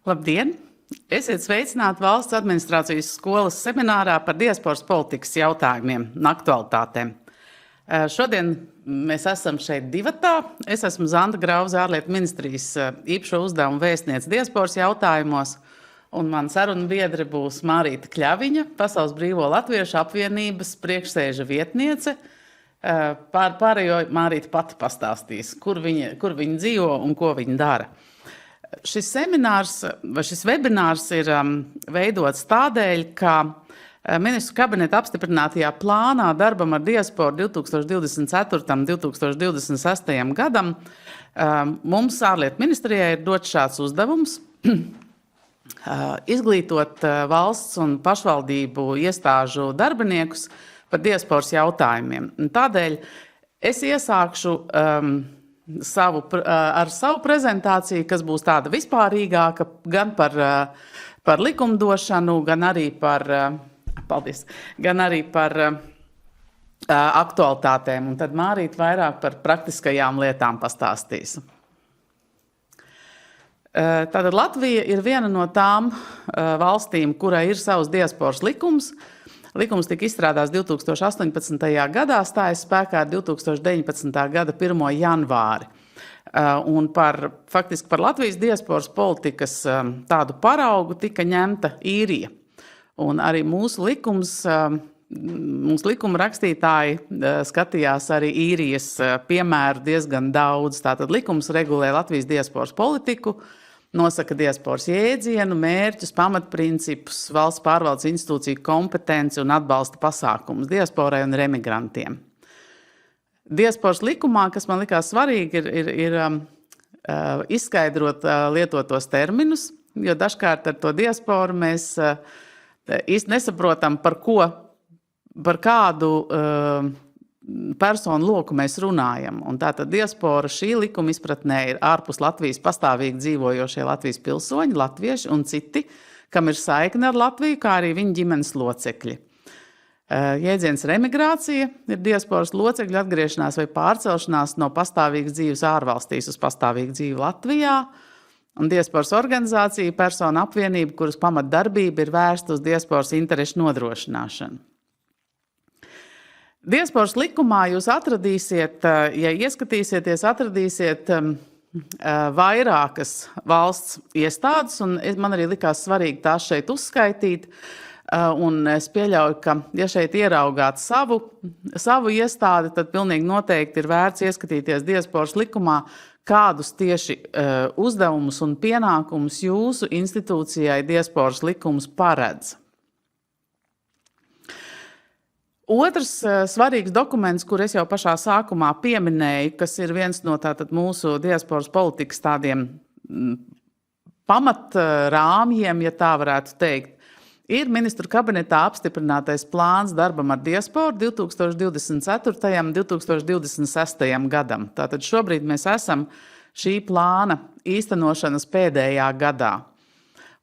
Labdien! Esiet sveicināti Valsts administrācijas skolas seminārā par diasporas politikas jautājumiem un aktualitātēm. Šodien mēs esam šeit divatā. Es esmu Zanda Grauze, ārlietu ministrijas īpašo uzdevumu vēstniece diasporas jautājumos, un man sarunu biedre būs Mārīta Kļaviņa, Pasaules Brīvo Latviešu apvienības priekšsēža vietniece. Pārējo Mārīta pati pastāstīs, kur viņa dzīvo un ko viņa dara. Šis seminārs vai šis webinārs ir veidots tādēļ, ka Ministru kabineta apstiprinātajā plānā darbam ar diasporu 2024. un 2026. gadam mums ārlietu ministrijai ir dots šāds uzdevums izglītot valsts un pašvaldību iestāžu darbiniekus par diasporas jautājumiem. Tādēļ es iesākšu ar savu prezentāciju, kas būs tāda vispārīgāka gan par likumdošanu, gan arī par aktualitātēm. Un tad Mārīta vairāk par praktiskajām lietām pastāstīs. Tātad Latvija ir viena no tām valstīm, kurai ir savs diasporas likums. Likums tika izstrādāts 2018. gadā, stājas spēkā 2019. gada 1. janvāri. Un faktiski par Latvijas diasporas politikas tādu paraugu tika ņemta Īrija. Un arī mūsu likuma rakstītāji skatījās arī Īrijas piemēru diezgan daudz. Tātad likums regulē Latvijas diasporas politiku, nosaka diasporas jēdzienu, mērķus, pamatprincipus, valsts pārvaldes institūciju kompetenci un atbalsta pasākumus diasporai un remigrantiem. Diasporas likumā, kas man likās svarīgi, ir izskaidrot lietotos terminus, jo dažkārt ar to diasporu mēs īsti nesaprotam, par kādu personu loku mēs runājam. Un tātad diaspora šī likuma izpratnē ir ārpus Latvijas pastāvīgi dzīvojošie Latvijas pilsoņi, latvieši un citi, kam ir saikne ar Latviju, kā arī viņa ģimenes locekļi. Jēdziens remigrācija ir diasporas locekļu atgriešanās vai pārcelšanās no pastāvīgas dzīves ārvalstīs uz pastāvīgu dzīvi Latvijā. Un diasporas organizācija persona apvienība, kuras pamatdarbība ir vērsta uz diasporas interešu nodrošināšanu. Diasporas likumā jūs atradīsiet, ja ieskatīsieties, atradīsiet vairākas valsts iestādes, un man arī likās svarīgi tās šeit uzskaitīt, un es pieļauju, ka, ja šeit ieraugāt savu iestādi, tad pilnīgi noteikti ir vērts ieskatīties diasporas likumā, kādus tieši uzdevumus un pienākumus jūsu institūcijai diasporas likums paredz. Otrs svarīgs dokuments, kur es jau pašā sākumā pieminēju, kas ir viens no tātad mūsu diasporas politikas tādiem pamatrāmjiem, ja tā varētu teikt, ir ministru kabinetā apstiprinātais plāns darbam ar diasporu 2024. un 2026. gadam. Tātad šobrīd mēs esam šī plāna īstenošanas pēdējā gadā.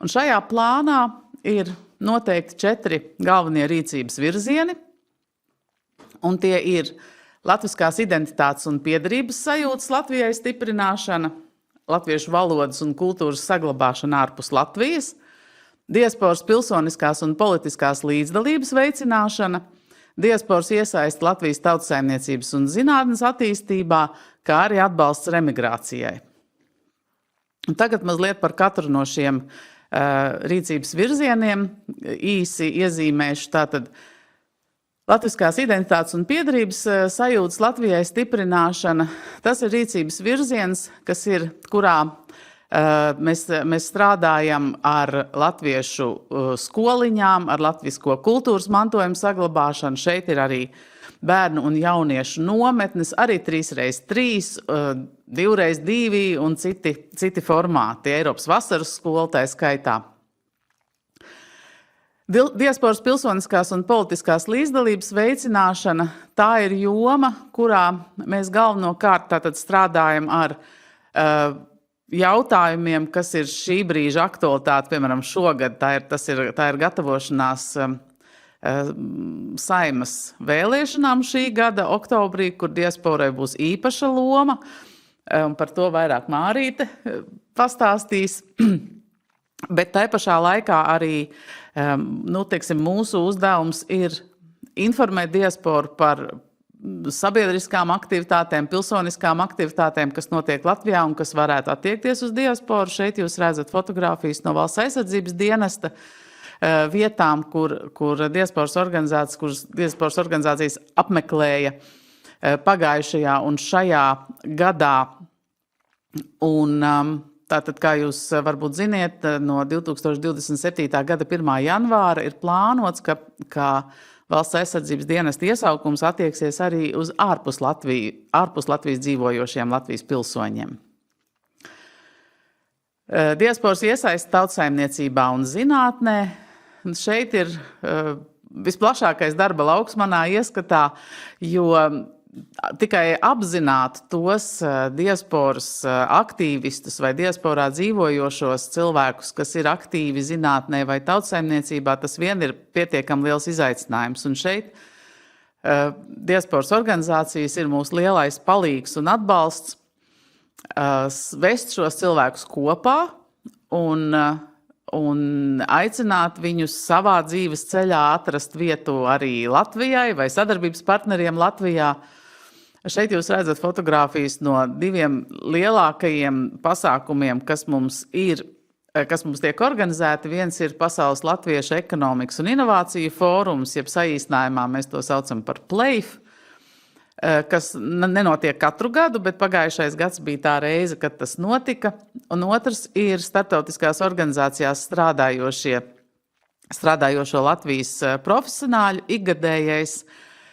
Un šajā plānā ir noteikti 4 galvenie rīcības virzieni. Un tie ir latviskās identitātes un piederības sajūtas Latvijai stiprināšana, latviešu valodas un kultūras saglabāšana ārpus Latvijas, diasporas pilsoniskās un politiskās līdzdalības veicināšana, diasporas iesaiste Latvijas tautsaimniecības un zinātnes attīstībā, kā arī atbalsts remigrācijai. Un tagad mazliet par katru no šiem rīcības virzieniem īsi iezīmēšu tātad. Latviskās identitātes un piederības sajūtas Latvijai stiprināšana, tas ir rīcības virziens, kurā mēs strādājam ar latviešu skoliņām, ar latvisko kultūras mantojumu saglabāšanu. Šeit ir arī bērnu un jauniešu nometnes, arī 3x3, 2x2 un citi formāti, Eiropas vasaras skola tā skaitā. Diasporas pilsoniskās un politiskās līdzdalības veicināšana, tā ir joma, kurā mēs galvenokārt tātad strādājam ar jautājumiem, kas ir šī brīža aktualitāte, piemēram, šogad. Tā ir gatavošanās Saeimas vēlēšanām šī gada oktobrī, kur diasporai būs īpaša loma. Un par to vairāk Mārīte pastāstīs. Bet tai pašā laikā arī mūsu uzdevums ir informēt diasporu par sabiedriskām aktivitātēm, pilsoniskām aktivitātēm, kas notiek Latvijā un kas varētu attiekties uz diasporu. Šeit jūs redzat fotogrāfijas no Valsts aizsardzības dienesta vietām, kur diasporas organizācijas apmeklēja pagājušajā un šajā gadā. Un tātad, kā jūs varbūt ziniet, no 2027. gada 1. janvāra ir plānots, ka Valsts aizsardzības dienesta iesaukums attieksies arī uz ārpus Latvijas dzīvojošiem Latvijas pilsoņiem. Diasporas iesaiste tautsaimniecībā un zinātnē. Šeit ir visplašākais darba lauks manā ieskatā, jo tikai apzināt tos diasporas aktīvistus vai diasporā dzīvojošos cilvēkus, kas ir aktīvi zinātnē vai tautsaimniecībā, tas vien ir pietiekami liels izaicinājums. Un šeit diasporas organizācijas ir mūsu lielais palīgs un atbalsts vest šos cilvēkus kopā un aicināt viņus savā dzīves ceļā atrast vietu arī Latvijai vai sadarbības partneriem Latvijā. Šeit jūs redzat fotogrāfijas no 2 lielākajiem pasākumiem, kas mums tiek organizēti. Viens ir Pasaules Latviešu ekonomikas un inovāciju fórums, jeb saīsinājumā mēs to saucam par PLAIF, kas nenotiek katru gadu, bet pagājušais gads bija tā reize, kad tas notika. Un otrs ir starptautiskās organizācijās strādājošo Latvijas profesionāļu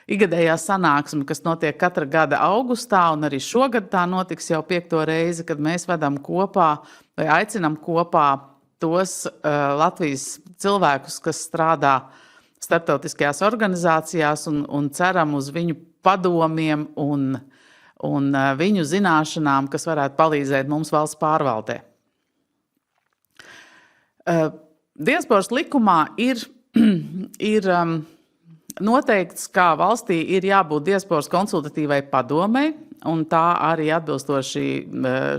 ikgadējā sanāksme, kas notiek katra gada augustā, un arī šogad tā notiks jau 5. reizi, kad mēs vedam kopā vai aicinam kopā tos Latvijas cilvēkus, kas strādā starptautiskajās organizācijās un ceram uz viņu padomiem un viņu zināšanām, kas varētu palīdzēt mums valsts pārvaldē. Diasporas likumā ir noteikts, kā valstī ir jābūt diasporas konsultatīvai padomei, un tā arī atbilstoši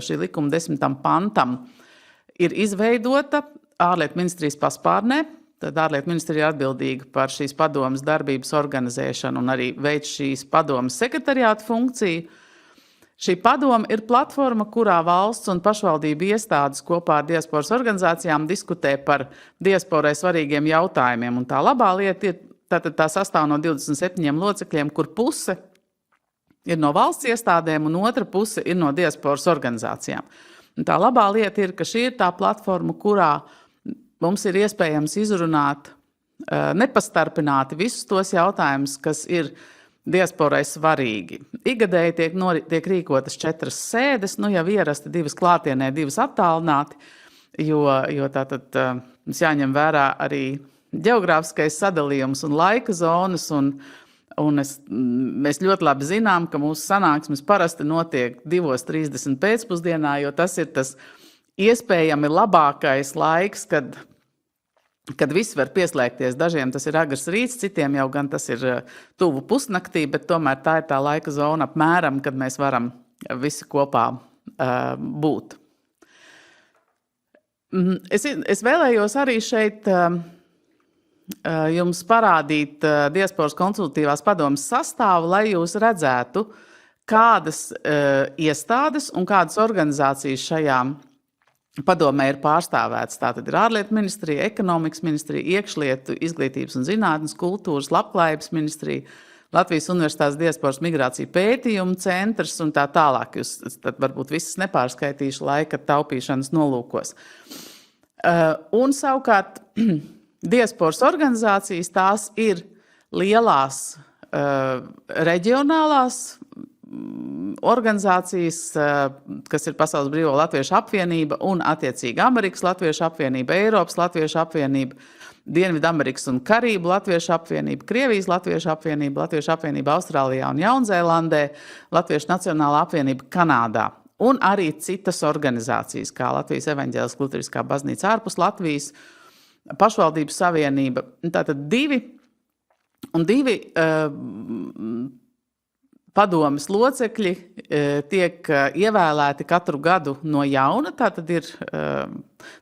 šī likuma 10. pantam ir izveidota ārlietu ministrijas paspārnē. Tad ārlietu ministrija ir atbildīga par šīs padomes darbības organizēšanu un arī veic šīs padomes sekretariāta funkciju. Šī padome ir platforma, kurā valsts un pašvaldību iestādes kopā ar diasporas organizācijām diskutē par diasporai svarīgiem jautājumiem. Un tā labā lieta ir, tātad tā sastāv no 27 locekļiem, kur puse ir no valsts iestādēm un otra puse ir no diasporas organizācijām. Un tā labā lieta ir, ka šī ir tā platforma, kurā mums ir iespējams izrunāt nepastarpināti visus tos jautājumus, kas ir diasporai svarīgi. Ikgadēji tiek rīkotas 4 sēdes, jau ierasti 2 klātienē, 2 attālināti, jo tātad mums jāņem vērā arī ģeogrāfiskais sadalījums un laika zonas, un mēs ļoti labi zinām, ka mūsu sanāksmes parasti notiek 2:30 pēcpusdienā, jo tas ir tas iespējami labākais laiks, kad visi var pieslēgties. Dažiem tas ir agrs rīts, citiem jau gan tas ir tuvu pusnaktī, bet tomēr tā ir tā laika zona apmēram, kad mēs varam visi kopā būt. Es vēlējos arī šeit jums parādīt diasporas konsultatīvās padomes sastāvu, lai jūs redzētu, kādas iestādes un kādas organizācijas šajā padomē ir pārstāvēts. Tātad ir ārlietu ministrija, ekonomikas ministrija, iekšlietu, izglītības un zinātnes, kultūras, labklājības ministrija, Latvijas Universitātes diasporas migrācija pētījuma centrs un tā tālāk. Jūs tad varbūt visas nepārskaitīšu laika taupīšanas nolūkos. Un savukārt diasporas organizācijas tās ir lielās reģionālās organizācijas, kas ir Pasaules Brīvo Latviešu apvienība un attiecīgi Amerikas Latviešu apvienība, Eiropas Latviešu apvienība, Dienvidamerikas un Karību Latviešu apvienība, Krievijas Latviešu apvienība, Latviešu apvienība Austrālijā un Jaunzēlandē, Latviešu Nacionālā apvienība Kanādā un arī citas organizācijas, kā Latvijas evaņģēliskā luteriskā baznīca ārpus Latvijas, pašvaldību savienība. Tātad divi padomes locekļi tiek ievēlēti katru gadu no jauna. Tātad ir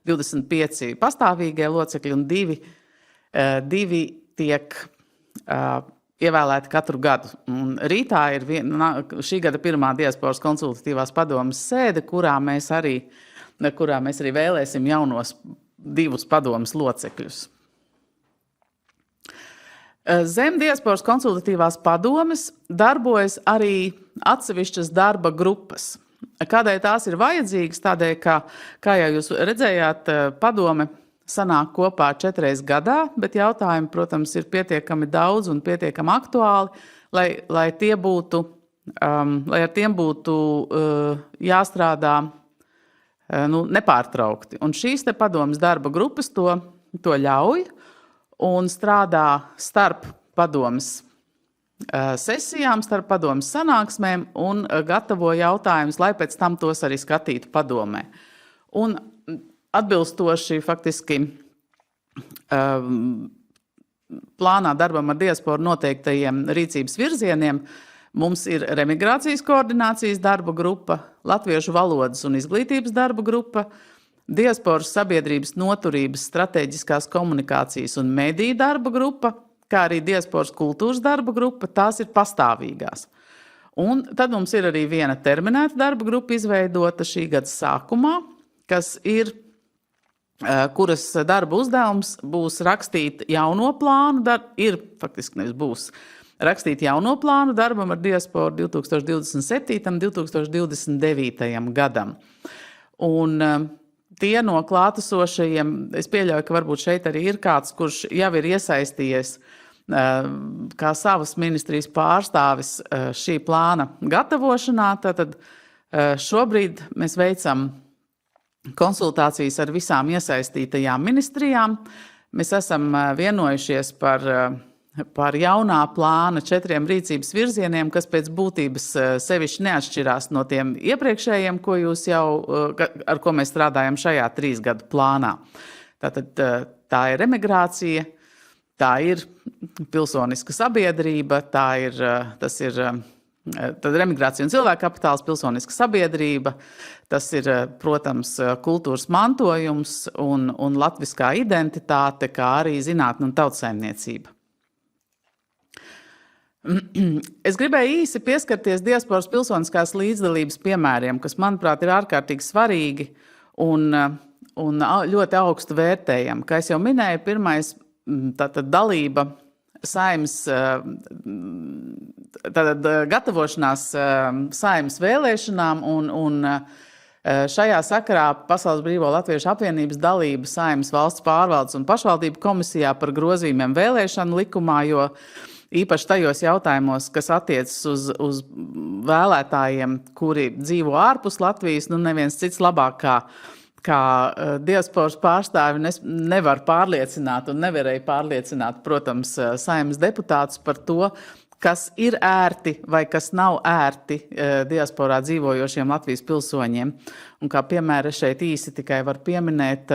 25 pastāvīgie locekļi un divi tiek ievēlēti katru gadu. Un rītā ir šī gada pirmā diasporas konsultatīvās padomes sēde, kurā mēs arī vēlēsim jaunos 2 padomes locekļus. Zem diasporas konsultatīvās padomes darbojas arī atsevišķas darba grupas. Kādēļ tās ir vajadzīgas? Tādēļ, kā jau jūs redzējāt, padome sanāk kopā 4 gadā, bet jautājumi, protams, ir pietiekami daudz un pietiekami aktuāli, lai ar tiem būtu jāstrādā nepārtraukti. Un šīs te padomes darba grupas to ļauj un strādā starp padomes sesijām, starp padomes sanāksmēm un gatavo jautājumus, lai pēc tam tos arī skatītu padomē. Un atbilstoši faktiski plānā darbam ar diasporu noteiktajiem rīcības virzieniem, mums ir remigrācijas koordinācijas darba grupa, latviešu valodas un izglītības darba grupa, diasporas sabiedrības noturības, strateģiskās komunikācijas un mediju darba grupa, kā arī diasporas kultūras darba grupa, tās ir pastāvīgās. Un tad mums ir arī viena terminēta darba grupa izveidota šī gada sākumā, kuras darba uzdevums būs rakstīt jauno plānu, rakstīt jauno plānu darbam ar diasporu 2027. 2029. gadam. Un tie no klātesošajiem, es pieļauju, ka varbūt šeit arī ir kāds, kurš jau ir iesaistījies kā savas ministrijas pārstāvis šī plāna gatavošanā. Tātad šobrīd mēs veicam konsultācijas ar visām iesaistītajām ministrijām. Mēs esam vienojušies par jaunā plāna 4 rīcības virzieniem, kas pēc būtības sevišķi neatšķirās no tiem iepriekšējiem, ar ko mēs strādājam šajā 3 gadu plānā. Tātad tā ir emigrācija, tā ir pilsoniska sabiedrība, tas ir emigrācija un cilvēku kapitāls, pilsoniska sabiedrība, tas ir, protams, kultūras mantojums un latviskā identitāte, kā arī zinātne un tautsaimniecība. Es gribēju īsi pieskarties diasporas pilsoniskās līdzdalības piemēriem, kas, manuprāt, ir ārkārtīgi svarīgi un ļoti augstu vērtējami. Kā es jau minēju, pirmais tātad dalība Saeimas, tātad gatavošanās Saeimas vēlēšanām un šajā sakarā Pasaules Brīvo Latviešu apvienības dalība Saeimas valsts pārvaldes un pašvaldību komisijā par grozījumiem vēlēšanu likumā, jo īpaši tajos jautājumos, kas attiecas uz vēlētājiem, kuri dzīvo ārpus Latvijas, neviens cits labāk kā diasporas pārstāvi nevar pārliecināt un nevarēja pārliecināt, protams, Saeimas deputātus par to, kas ir ērti vai kas nav ērti diasporā dzīvojošiem Latvijas pilsoņiem. Un kā piemēra šeit īsi tikai var pieminēt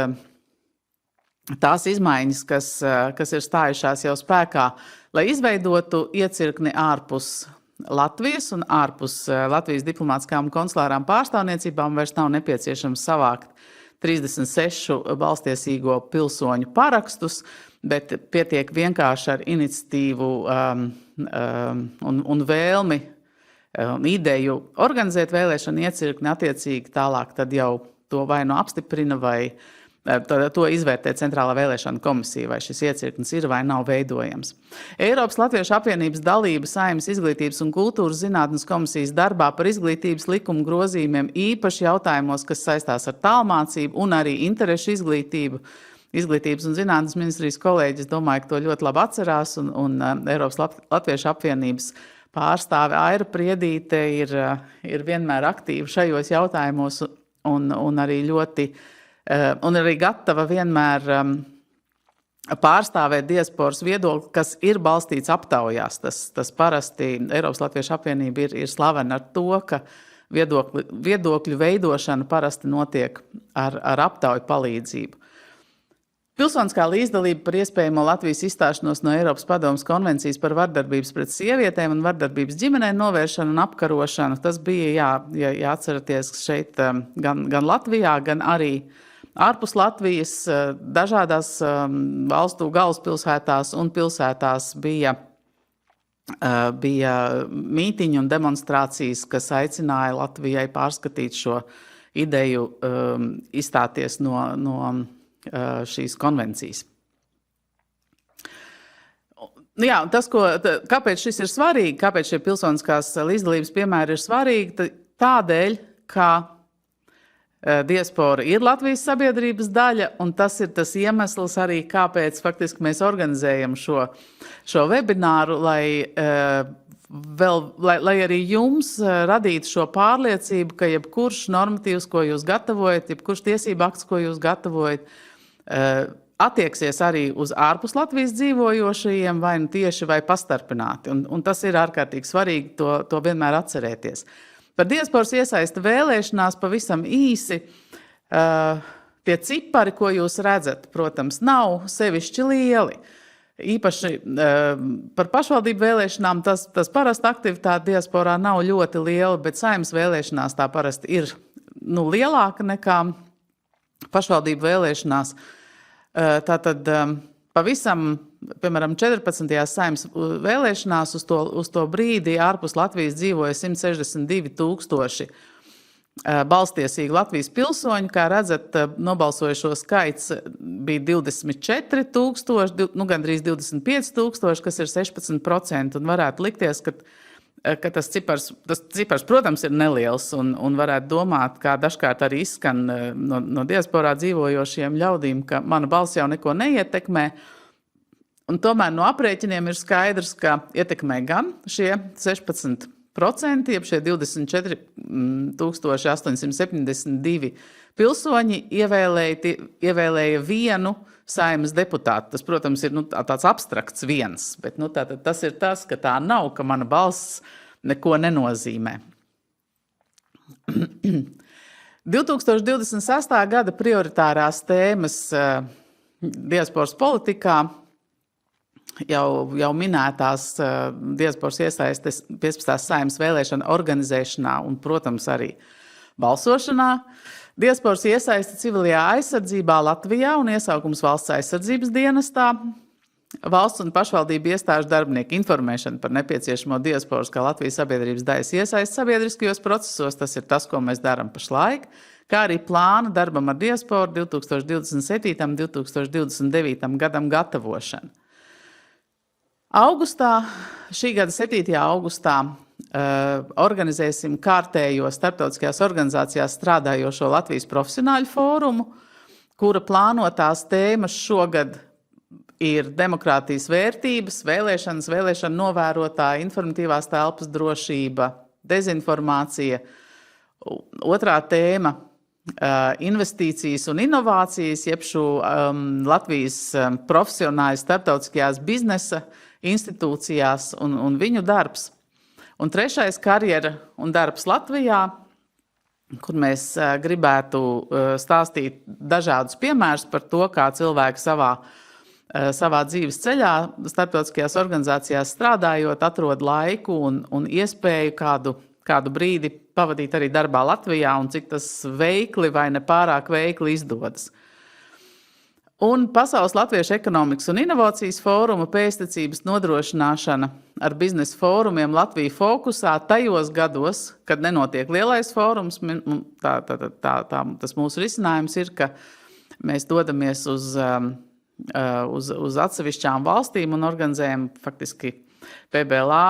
tās izmaiņas, kas ir stājušās jau spēkā, lai izveidotu iecirkni ārpus Latvijas un ārpus Latvijas diplomātiskām un konsulārām pārstāvniecībām vairs nav nepieciešams savākt 36 balstiesīgo pilsoņu parakstus, bet pietiek vienkārši ar iniciatīvu un vēlmi un ideju organizēt vēlēšanu iecirkni, attiecīgi tālāk tad jau to vai nu apstiprina vai to izvērtē Centrālā vēlēšana komisija, vai šis iecirknis ir vai nav veidojams. Eiropas Latviešu apvienības dalība Saeimas izglītības un kultūras zinātnes komisijas darbā par izglītības likumu grozījumiem īpaši jautājumos, kas saistās ar tālmācību un arī interešu izglītību. Izglītības un zinātnes ministrijas kolēģis, domāju, ka to ļoti labi atcerās, un Eiropas Latviešu apvienības pārstāve Aira Priedīte ir vienmēr aktīva šajos jautājumos un arī ļoti un arī gatava vienmēr pārstāvēt diasporas viedokli, kas ir balstīts aptaujās. Tas parasti Eiropas Latviešu apvienība ir slavena ar to, ka viedokļu veidošana parasti notiek ar aptauju palīdzību. Pilsoniskā līdzdalība par iespējamo Latvijas izstāšanos no Eiropas Padomes konvencijas par vardarbības pret sievietēm un vardarbības ģimenē novēršanu un apkarošanu. Tas bija, ja atceraties, šeit gan Latvijā, gan arī ārpus Latvijas dažādās valstu galvaspilsētās un pilsētās bija mītiņi un demonstrācijas, kas aicināja Latvijai pārskatīt šo ideju izstāties no šīs konvencijas. Jā, kāpēc šis ir svarīgi, kāpēc šie pilsoniskās līdzdalības piemēri ir svarīgi, tādēļ, ka diaspora ir Latvijas sabiedrības daļa, un tas ir tas iemesls arī, kāpēc faktiski mēs organizējam šo webināru, lai arī jums radītu šo pārliecību, ka jebkurš normatīvs, ko jūs gatavojat, jebkurš tiesība akts, ko jūs gatavojat, attieksies arī uz ārpus Latvijas dzīvojošajiem, vai nu tieši vai pastarpināti. Un tas ir ārkārtīgi svarīgi to vienmēr atcerēties. Par diasporas iesaisti vēlēšanās pavisam īsi. Tie cipari, ko jūs redzat, protams, nav sevišķi lieli. Īpaši par pašvaldību vēlēšanām tas parasti aktivitāte diasporā nav ļoti liela, bet Saeimas vēlēšanās tā parasti ir lielāka nekā pašvaldību vēlēšanās. Tātad pavisam, piemēram, 14. Saeimas vēlēšanās uz to brīdi ārpus Latvijas dzīvoja 162 000 balstiesīgi Latvijas pilsoņi. Kā redzat, nobalsojušo skaits bija 24 000, gandrīz 25 000, kas ir 16%, un varētu likties, ka tas cipars, protams, ir neliels, un varētu domāt, kā dažkārt arī izskan no diasporā dzīvojošiem ļaudīm, ka mana balss jau neko neietekmē. Un tomēr no aprēķiniem ir skaidrs, ka ietekmē gan šie 16%, jeb šie 24 872 pilsoņi ievēlēja vienu Saeimas deputātu. Tas, protams, ir tāds abstrakts viens, bet tas ir tas, ka tā nav, ka mana balss neko nenozīmē. 2026. gada prioritārās tēmas diasporas politikā jau minētās diasporas iesaistes 15. Saeimas vēlēšana organizēšanā un, protams, arī balsošanā. Diasporas iesaiste civilajā aizsardzībā Latvijā un iesaukums valsts aizsardzības dienestā. Valsts un pašvaldību iestāžu darbinieku informēšana par nepieciešamo diasporas kā Latvijas sabiedrības daļas iesaist sabiedriskajos procesos. Tas ir tas, ko mēs darām pašlaik, kā arī plāna darbam ar diasporu 2027. un 2029. gadam gatavošana. Šī gada 7. augustā organizēsim kārtējo starptautiskajās organizācijās strādājošo Latvijas profesionāļu fórumu, kura plānotās tēmas šogad ir demokrātijas vērtības, vēlēšanu novērotāji, informatīvās telpas drošība, dezinformācija. Otrā tēma investīcijas un inovācijas, jeb Latvijas profesionāļu starptautiskajās biznesa institūcijās un viņu darbs. Un trešais karjera un darbs Latvijā, kur mēs gribētu stāstīt dažādus piemērus par to, kā cilvēki savā dzīves ceļā starptautiskajās organizācijās strādājot, atrod laiku un iespēju kādu brīdi pavadīt arī darbā Latvijā un cik tas veikli vai nepārāk veikli izdodas. Un Pasaules Latviešu ekonomikas un inovācijas fóruma pēctecības nodrošināšana ar biznesa fórumiem Latvija fokusā tajos gados, kad nenotiek lielais fórums. Tas mūsu risinājums ir, ka mēs dodamies uz atsevišķām valstīm un organizējam faktiski PBLA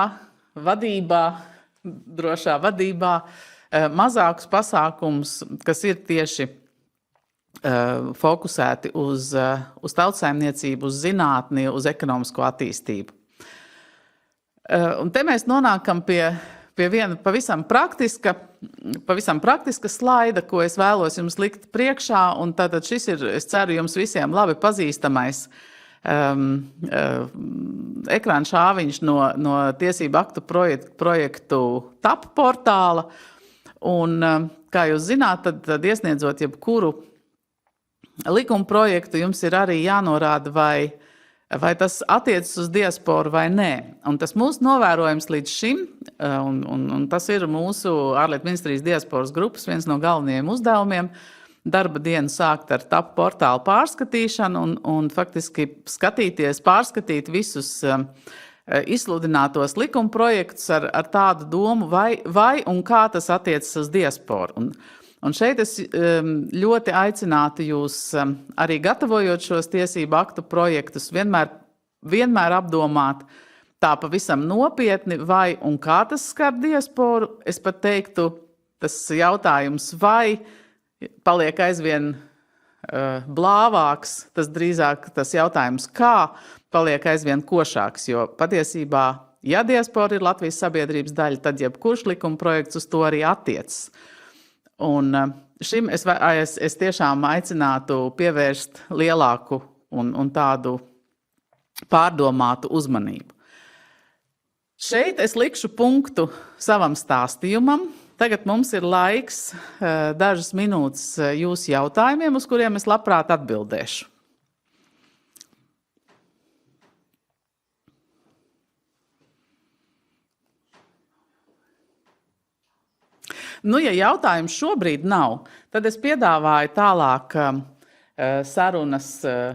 vadībā, drošā vadībā, mazākus pasākumus, kas ir tieši fokusēti uz tautsaimniecību, uz zinātni, uz ekonomisko attīstību. Un te mēs nonākam pie viena pavisam praktiska slaida, ko es vēlos jums likt priekšā, un tātad šis ir, es ceru, jums visiem labi pazīstamais ekrāna šāviņš no tiesību aktu projektu TAP portāla, un, kā jūs zināt, tad iesniedzot jebkuru likuma projektu jums ir arī jānorāda, vai tas attiecas uz diasporu vai nē. Un tas mūsu novērojums līdz šim, un tas ir mūsu ārlietu ministrijas diasporas grupas viens no galvenajiem uzdevumiem, darba dienu sākt ar TAP portālu pārskatīšanu un faktiski pārskatīt visus izsludinātos likuma projektus ar tādu domu, vai un kā tas attiecas uz diasporu. Un šeit es ļoti aicinātu jūs arī gatavojot šos tiesību aktu projektus vienmēr apdomāt tā pavisam nopietni, vai un kā tas skar diasporu. Es pat teiktu, tas jautājums, vai paliek aizvien blāvāks, tas drīzāk tas jautājums, kā paliek aizvien košāks, jo patiesībā, ja diaspora ir Latvijas sabiedrības daļa, tad jebkurš likuma projekts uz to arī attiecas. Un šim es tiešām aicinātu pievērst lielāku un tādu pārdomātu uzmanību. Šeit es likšu punktu savam stāstījumam. Tagad mums ir laiks dažas minūtes jūsu jautājumiem, uz kuriem es labprāt atbildēšu. Ja jautājumu šobrīd nav, tad es piedāvāju tālāk sarunas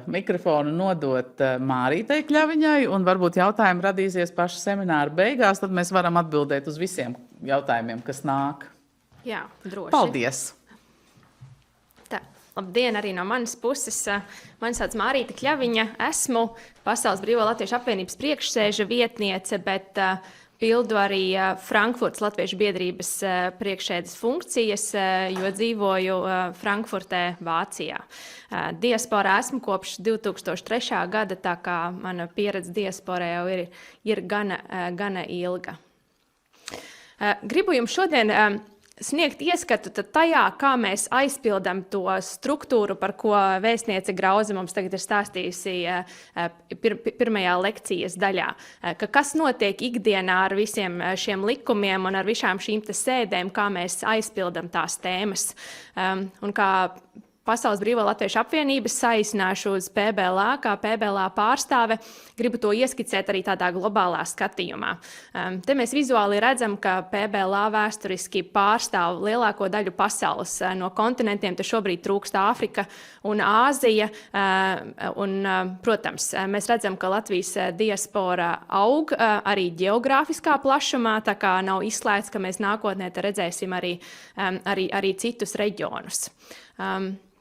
mikrofonu nodot Mārītei Kļaviņai, un varbūt jautājumi radīsies paša semināra beigās, tad mēs varam atbildēt uz visiem jautājumiem, kas nāk. Jā, droši. Paldies! Labdien arī no manas puses. Mani sauc Mārīte Kļaviņa. Esmu Pasaules Brīvo Latviešu apvienības priekšsēža vietniece, bet pildu arī Frankfurtas Latviešu biedrības priekšsēdes funkcijas, jo dzīvoju Frankfurtē, Vācijā. Diasporā esmu kopš 2003. Gada, tā kā mana pieredze diasporā jau ir gana ilga. Gribu jums šodien sniegt ieskatu tajā, kā mēs aizpildam to struktūru, par ko vēstniece Grauze mums tagad ir stāstījusi pirmajā lekcijas daļā. Kas notiek ikdienā ar visiem šiem likumiem un ar visām šīm sēdēm, kā mēs aizpildam tās tēmas. Un kā Pasaules Brīvo Latviešu apvienības saīsināšu uz PBLA, kā PBLA pārstāve, gribu to ieskicēt arī tādā globālā skatījumā. Te mēs vizuāli redzam, ka PBLA vēsturiski pārstāv lielāko daļu pasaules. No kontinentiem te šobrīd trūkst Āfrika un Āzija. Protams, mēs redzam, ka Latvijas diaspora aug arī ģeogrāfiskā plašumā, tā kā nav izslēgts, ka mēs nākotnē redzēsim arī citus reģionus.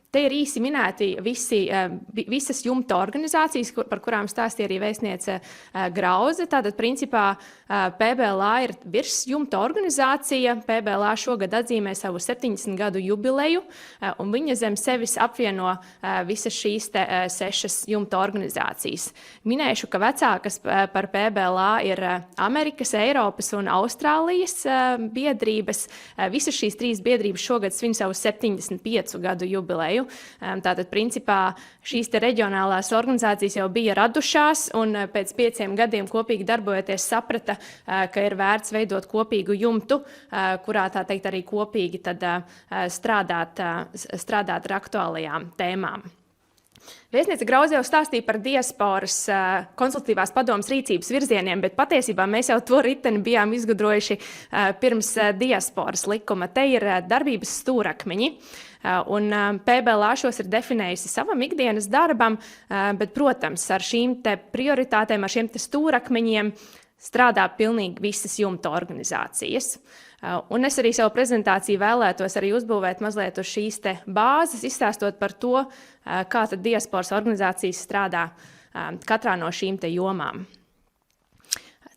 Te ir īsi minēti visas jumta organizācijas, par kurām stāstīja arī vēstniece Grauze. Tātad, principā, PBLA ir virsjumta organizācija. PBLA šogad atzīmē savu 70 gadu jubileju, un viņa zem sevis apvieno visas šīs 6 jumta organizācijas. Minēšu, ka vecākas par PBLA ir Amerikas, Eiropas un Austrālijas biedrības. Visas šīs 3 biedrības šogad svin savu 75 gadu jubileju. Tātad, principā, šīs reģionālās organizācijas jau bija radušās, un pēc 5 gadiem kopīgi darbojoties saprata, ka ir vērts veidot kopīgu jumtu, kurā, tā teikt, arī kopīgi tad strādāt ar aktuālajām tēmām. Vēstniece Grauze jau stāstīja par diasporas konsultatīvās padomas rīcības virzieniem, bet patiesībā mēs jau to riteni bijām izgudrojuši pirms diasporas likuma. Te ir darbības stūrakmeņi, un PBLA šos ir definējusi savam ikdienas darbam, bet, protams, ar šīm te prioritātēm, ar šiem te stūrakmeņiem strādā pilnīgi visas jumta organizācijas. Un es arī savu prezentāciju vēlētos arī uzbūvēt mazliet uz šīs te bāzes, izstāstot par to, kā tad diasporas organizācijas strādā katrā no šīm te jomām.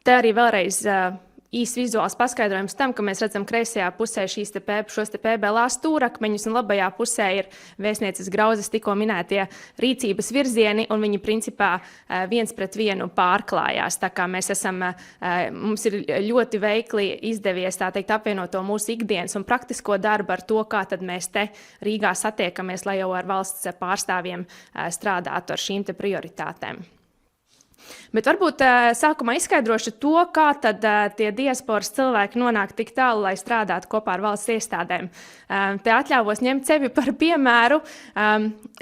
Te arī vēlreiz īsts vizuāls paskaidrojums tam, ka mēs redzam kreisajā pusē šos te PBLA stūrakmeņus, un labajā pusē ir vēstnieces Grauzes tikko minētie rīcības virzieni, un viņi principā viens pret vienu pārklājās. Tā kā mums ir ļoti veikli izdevies, tā teikt, apvienot to mūsu ikdienas un praktisko darbu ar to, kā tad mēs te Rīgā satiekamies, lai jau ar valsts pārstāvjiem strādātu ar šīm te prioritātēm. Bet varbūt sākumā izskaidrošu to, kā tad tie diasporas cilvēki nonāk tik tālu, lai strādātu kopā ar valsts iestādēm. Te atļāvos ņemt sevi par piemēru.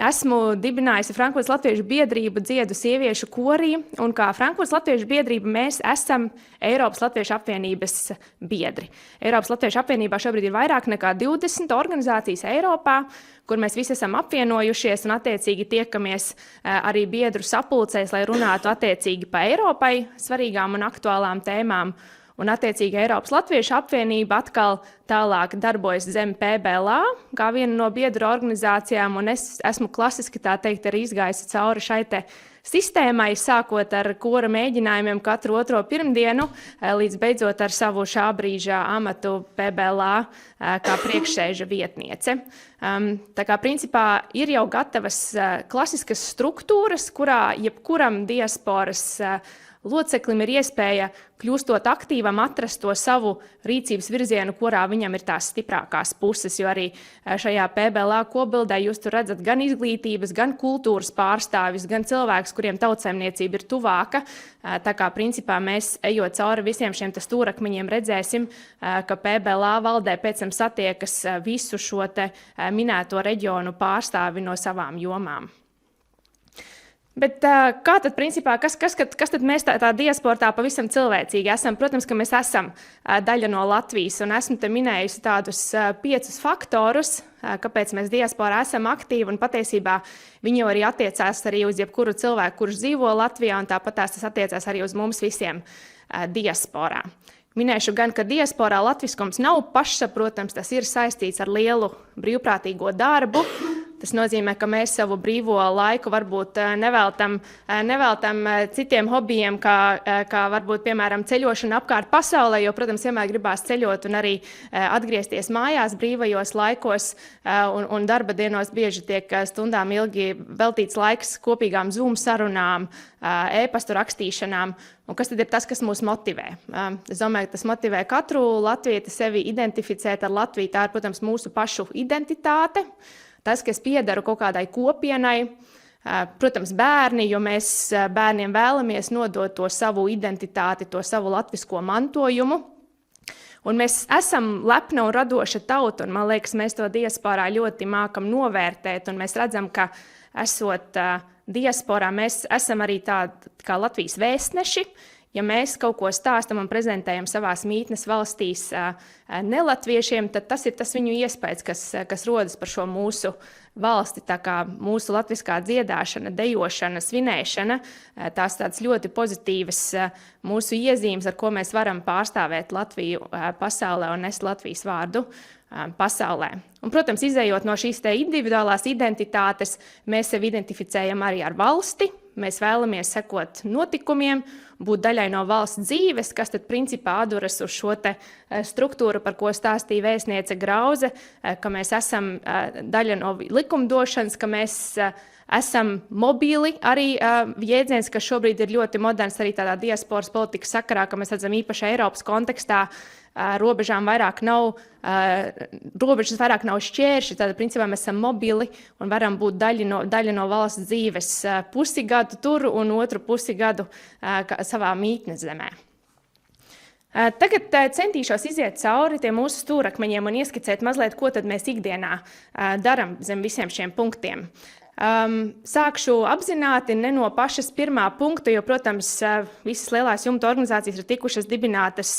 Esmu dibinājusi Frankfurtas Latviešu biedrību dziedu sieviešu korī, un kā Frankfurtas Latviešu biedrība mēs esam Eiropas Latviešu apvienības biedri. Eiropas Latviešu apvienībā šobrīd ir vairāk nekā 20 organizācijas Eiropā, kur mēs visi esam apvienojušies un attiecīgi tiekamies arī biedru sapulcēs, lai runātu attiecīgi pa Eiropai svarīgām un aktuālām tēmām. Un attiecīgi Eiropas Latviešu apvienība atkal tālāk darbojas zem PBLA, kā viena no biedru organizācijām, un es esmu klasiski, tā teikt, arī izgājusi cauri šai te sistēmai, sākot ar kora mēģinājumiem katru otro pirmdienu, līdz beidzot ar savu šā brīža amatu PBLA kā priekšsēža vietniece. Tā kā principā ir jau gatavas klasiskas struktūras, kurā jebkuram diasporas loceklim ir iespēja, kļūstot aktīvam, atrast to savu rīcības virzienu, kurā viņam ir tās stiprākās puses, jo arī šajā PBLA kopbildē jūs tur redzat gan izglītības, gan kultūras pārstāvis, gan cilvēkus, kuriem tautsaimniecība ir tuvāka. Tā kā principā mēs, ejot cauri visiem šiem stūrakmeņiem, redzēsim, ka PBLA valdē pēc tam satiekas visu šo te minēto reģionu pārstāvi no savām jomām. Bet kā tad, principā, kas tad mēs tā diaspora tā pavisam cilvēcīgi esam? Protams, ka mēs esam daļa no Latvijas, un esmu te minējusi tādus 5 faktorus, kāpēc mēs diasporā esam aktīvi, un patiesībā viņi jau arī attiecās arī uz jebkuru cilvēku, kurš dzīvo Latvijā, un tāpat tas attiecās arī uz mums visiem diasporā. Minēšu gan, ka diasporā latviskums nav pašsaprotams, tas ir saistīts ar lielu brīvprātīgo darbu. Tas nozīmē, ka mēs savu brīvo laiku varbūt neveltam citiem hobijiem, kā varbūt, piemēram, ceļošana apkārt pasaulē, jo, protams, vienmēr gribās ceļot un arī atgriezties mājās brīvajos laikos, un darba dienos bieži tiek stundām ilgi veltīts laiks kopīgām Zoom sarunām, e-pastu rakstīšanām. Un kas tad ir tas, kas mūs motivē? Es domāju, ka tas motivē katru latvieti sevi identificēt ar Latviju. Tā ir, protams, mūsu pašu identitāte. Tas, kas piederu kaut kādai kopienai, protams, bērni, jo mēs bērniem vēlamies nodot to savu identitāti, to savu latvisko mantojumu. Un mēs esam lepna un radoša tauta, un man liekas, mēs to diasporā ļoti mākam novērtēt, un mēs redzam, ka esot diasporā, mēs esam arī tādi kā Latvijas vēstneši. Ja mēs kaut ko stāstam un prezentējam savās mītnes valstīs nelatviešiem, tad tas ir tas viņu iespējas, kas rodas par šo mūsu valsti. Tā kā mūsu latviskā dziedāšana, dejošana, svinēšana, tās tādas ļoti pozitīvas mūsu iezīmes, ar ko mēs varam pārstāvēt Latviju pasaulē un nest Latvijas vārdu pasaulē. Un, protams, izējot no šīs te individuālās identitātes, mēs sevi identificējam arī ar valsti. Mēs vēlamies sekot notikumiem, būt daļai no valsts dzīves, kas tad principā atduras uz šo te struktūru, par ko stāstīja vēstniece Grauze, ka mēs esam daļa no likumdošanas, ka mēs esam mobili, arī jēdziens, kas šobrīd ir ļoti moderns arī tādā diasporas politikas sakarā, ka mēs redzam īpaši Eiropas kontekstā, robežas vairāk nav šķēršļi, tad principā mēs esam mobili un varam būt daļa no valsts dzīves pusi gadu tur un otru pusi gadu savā mītnes zemē. Tagad centīšos iziet cauri tiem mūsu stūrakmeņiem un ieskicēt mazliet, ko tad mēs ikdienā daram zem visiem šiem punktiem. Sākšu apzināti ne no pašas pirmā punkta, jo, protams, visas lielās jumta organizācijas ir tikušas dibinātas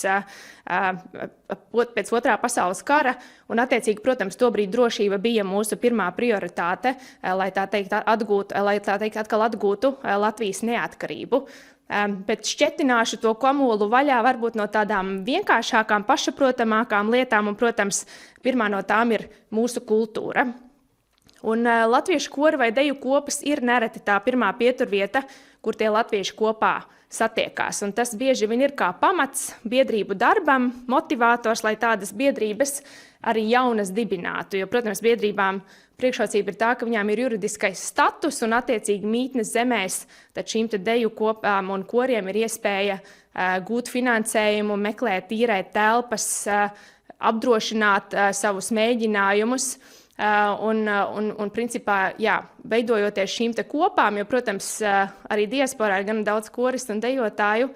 pēc Otrā pasaules kara, un attiecīgi, protams, tobrīd drošība bija mūsu pirmā prioritāte, lai tā teikt atkal atgūtu Latvijas neatkarību. Bet šķetināšu to komolu vaļā varbūt no tādām vienkāršākām, pašsaprotamākām lietām, un, protams, pirmā no tām ir mūsu kultūra. Un latviešu kori vai deju kopas ir nereti tā pirmā pieturvieta, kur tie latvieši kopā satiekās. Un tas bieži vien ir kā pamats biedrību darbam, motivators, lai tādas biedrības arī jaunas dibinātu. Jo, protams, biedrībām priekšrocība ir tā, ka viņām ir juridiskais status un attiecīgi mītnes zemēs, tad šīm te deju kopām un koriem ir iespēja gūt finansējumu, meklēt, tīrēt telpas, apdrošināt savus mēģinājumus. un principā, jā, veidojoties šīm te kopām, jo, protams, arī diasporā ir gan daudz koristu un dejotāju,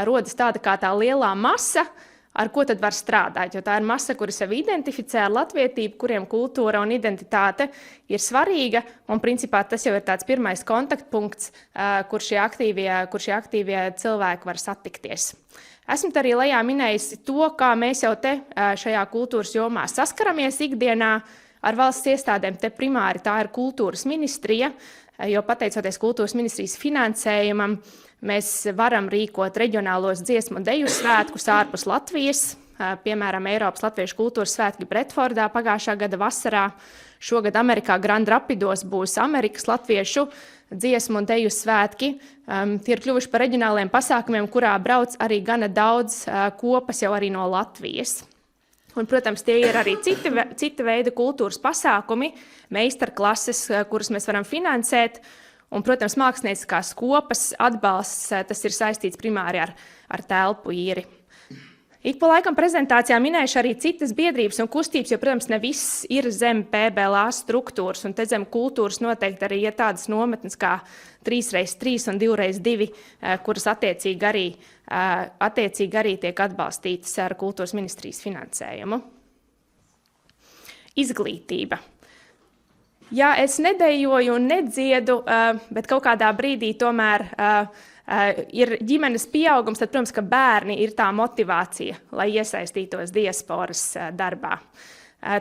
rodas tāda kā tā lielā masa, ar ko tad var strādāt, jo tā ir masa, kuri sevi identificē ar latvietību, kuriem kultūra un identitāte ir svarīga, un principā tas jau ir tāds pirmais kontaktpunkts, kur šie aktīvie cilvēki var satikties. Esmu arī lejā minējusi to, kā mēs jau te šajā kultūras jomā saskaramies ikdienā ar valsts iestādēm. Te primāri tā ir kultūras ministrija, jo pateicoties kultūras ministrijas finansējumam, mēs varam rīkot reģionālos dziesmu un deju svētkus ārpus Latvijas, piemēram, Eiropas Latviešu kultūras svētki Bredfordā pagājušā gada vasarā. Šogad Amerikā Grand Rapidos būs Amerikas Latviešu dziesmu un deju svētki. Tie ir kļuvuši par reģionāliem pasākumiem, kurā brauc arī gana daudz kopas jau arī no Latvijas. Un, protams, tie ir arī cita veida kultūras pasākumi, meistarklases, kurus mēs varam finansēt. Un, protams, mākslinieckās kopas atbalsts, tas ir saistīts primāri ar telpu īri. Ik pa laikam prezentācijā minējuši arī citas biedrības un kustības, jo, protams, ne viss ir zem PBLA struktūras, un te zem kultūras noteikti arī ir tādas nometnes kā 3x3 un 2x2, kuras attiecīgi arī tiek atbalstītas ar kultūras ministrijas finansējumu. Izglītība. Jā, es nedejoju un nedziedu, bet kaut kādā brīdī tomēr ir ģimenes pieaugums, tad, protams, ka bērni ir tā motivācija, lai iesaistītos diasporas darbā.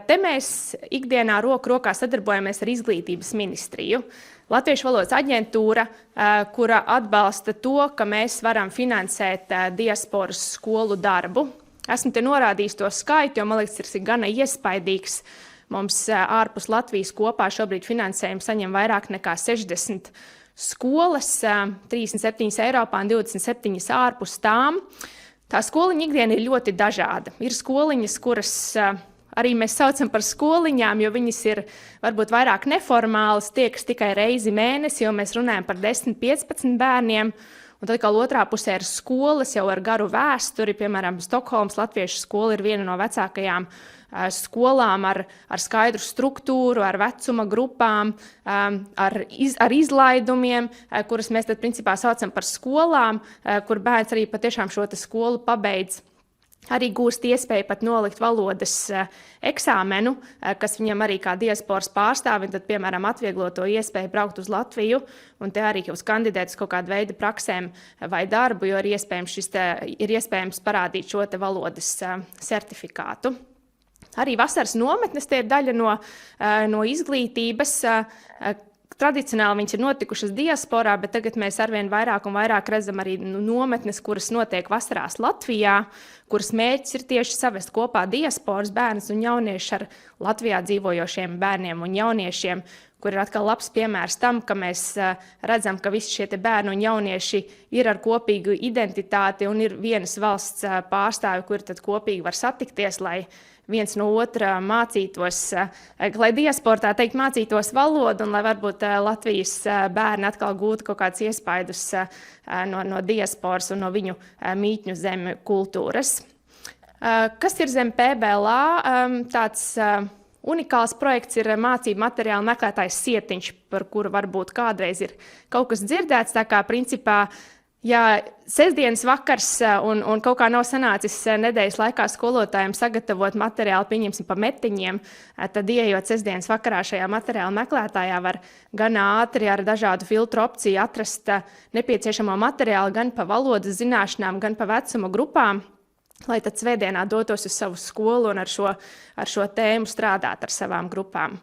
Te mēs ikdienā roku rokā sadarbojamies ar Izglītības ministriju. Latviešu valodas aģentūra, kura atbalsta to, ka mēs varam finansēt diasporas skolu darbu. Esmu te norādījis to skaitu, jo, man liekas, tas ir gana iespaidīgs. Mums ārpus Latvijas kopā šobrīd finansējumu saņem vairāk nekā 60 skolas, 37 Eiropā un 27 ārpus tām. Tā skoliņa ikdiena ir ļoti dažāda. Ir skoliņas, kuras arī mēs saucam par skoliņām, jo viņas ir varbūt vairāk neformālas, tiekas tikai reizi mēnesi, jo mēs runājam par 10-15 bērniem. Un tad kā otrā pusē ir skolas jau ar garu vēsturi, piemēram, Stokholmas latviešu skola ir viena no vecākajām skolām ar skaidru struktūru, ar vecuma grupām, ar izlaidumiem, kuras mēs tad principā saucam par skolām, kur bērns arī patiešām šo skolu pabeidz. Arī gūst iespēju pat nolikt valodas eksāmenu, kas viņam arī kā diasporas pārstāvim, tad, piemēram, atvieglo to iespēju braukt uz Latviju un te arī uz kandidēt uz kaut kādu veidu praksēm vai darbu, jo ir iespējams parādīt šo te valodas certifikātu. Arī vasaras nometnes tie ir daļa no izglītības. Tradicionāli viņas ir notikušas diasporā, bet tagad mēs arvien vairāk un vairāk redzam arī nometnes, kuras notiek vasarās Latvijā, kuras mērķis ir tieši savest kopā diasporas bērnus un jauniešus ar Latvijā dzīvojošiem bērniem un jauniešiem, kur ir atkal labs piemērs tam, ka mēs redzam, ka visi šie bērni un jaunieši ir ar kopīgu identitāti un ir vienas valsts pārstāvi, kuri tad kopīgi var satikties, lai viens no otra mācītos, lai diasporā teikt mācītos valodu un lai varbūt Latvijas bērni atkal gūtu kaut kāds iespaidus no diasporas un no viņu mītņu zem kultūras. Kas ir zem PBLA? Tāds unikāls projekts ir mācību materiālu meklētājs Sietiņš, par kuru varbūt kādreiz ir kaut kas dzirdēts, tā kā principā ja sestdienas vakars un kaut kā nav sanācis nedēļas laikā skolotājiem sagatavot materiālu, pieņemsim pa metiņiem, tad ieejot sestdienas vakarā šajā materiālu meklētājā var gan ātri ar dažādu filtru opciju atrast nepieciešamo materiālu gan pa valodas zināšanām, gan pa vecuma grupām, lai tad svētdienā dotos uz savu skolu un ar šo tēmu strādāt ar savām grupām.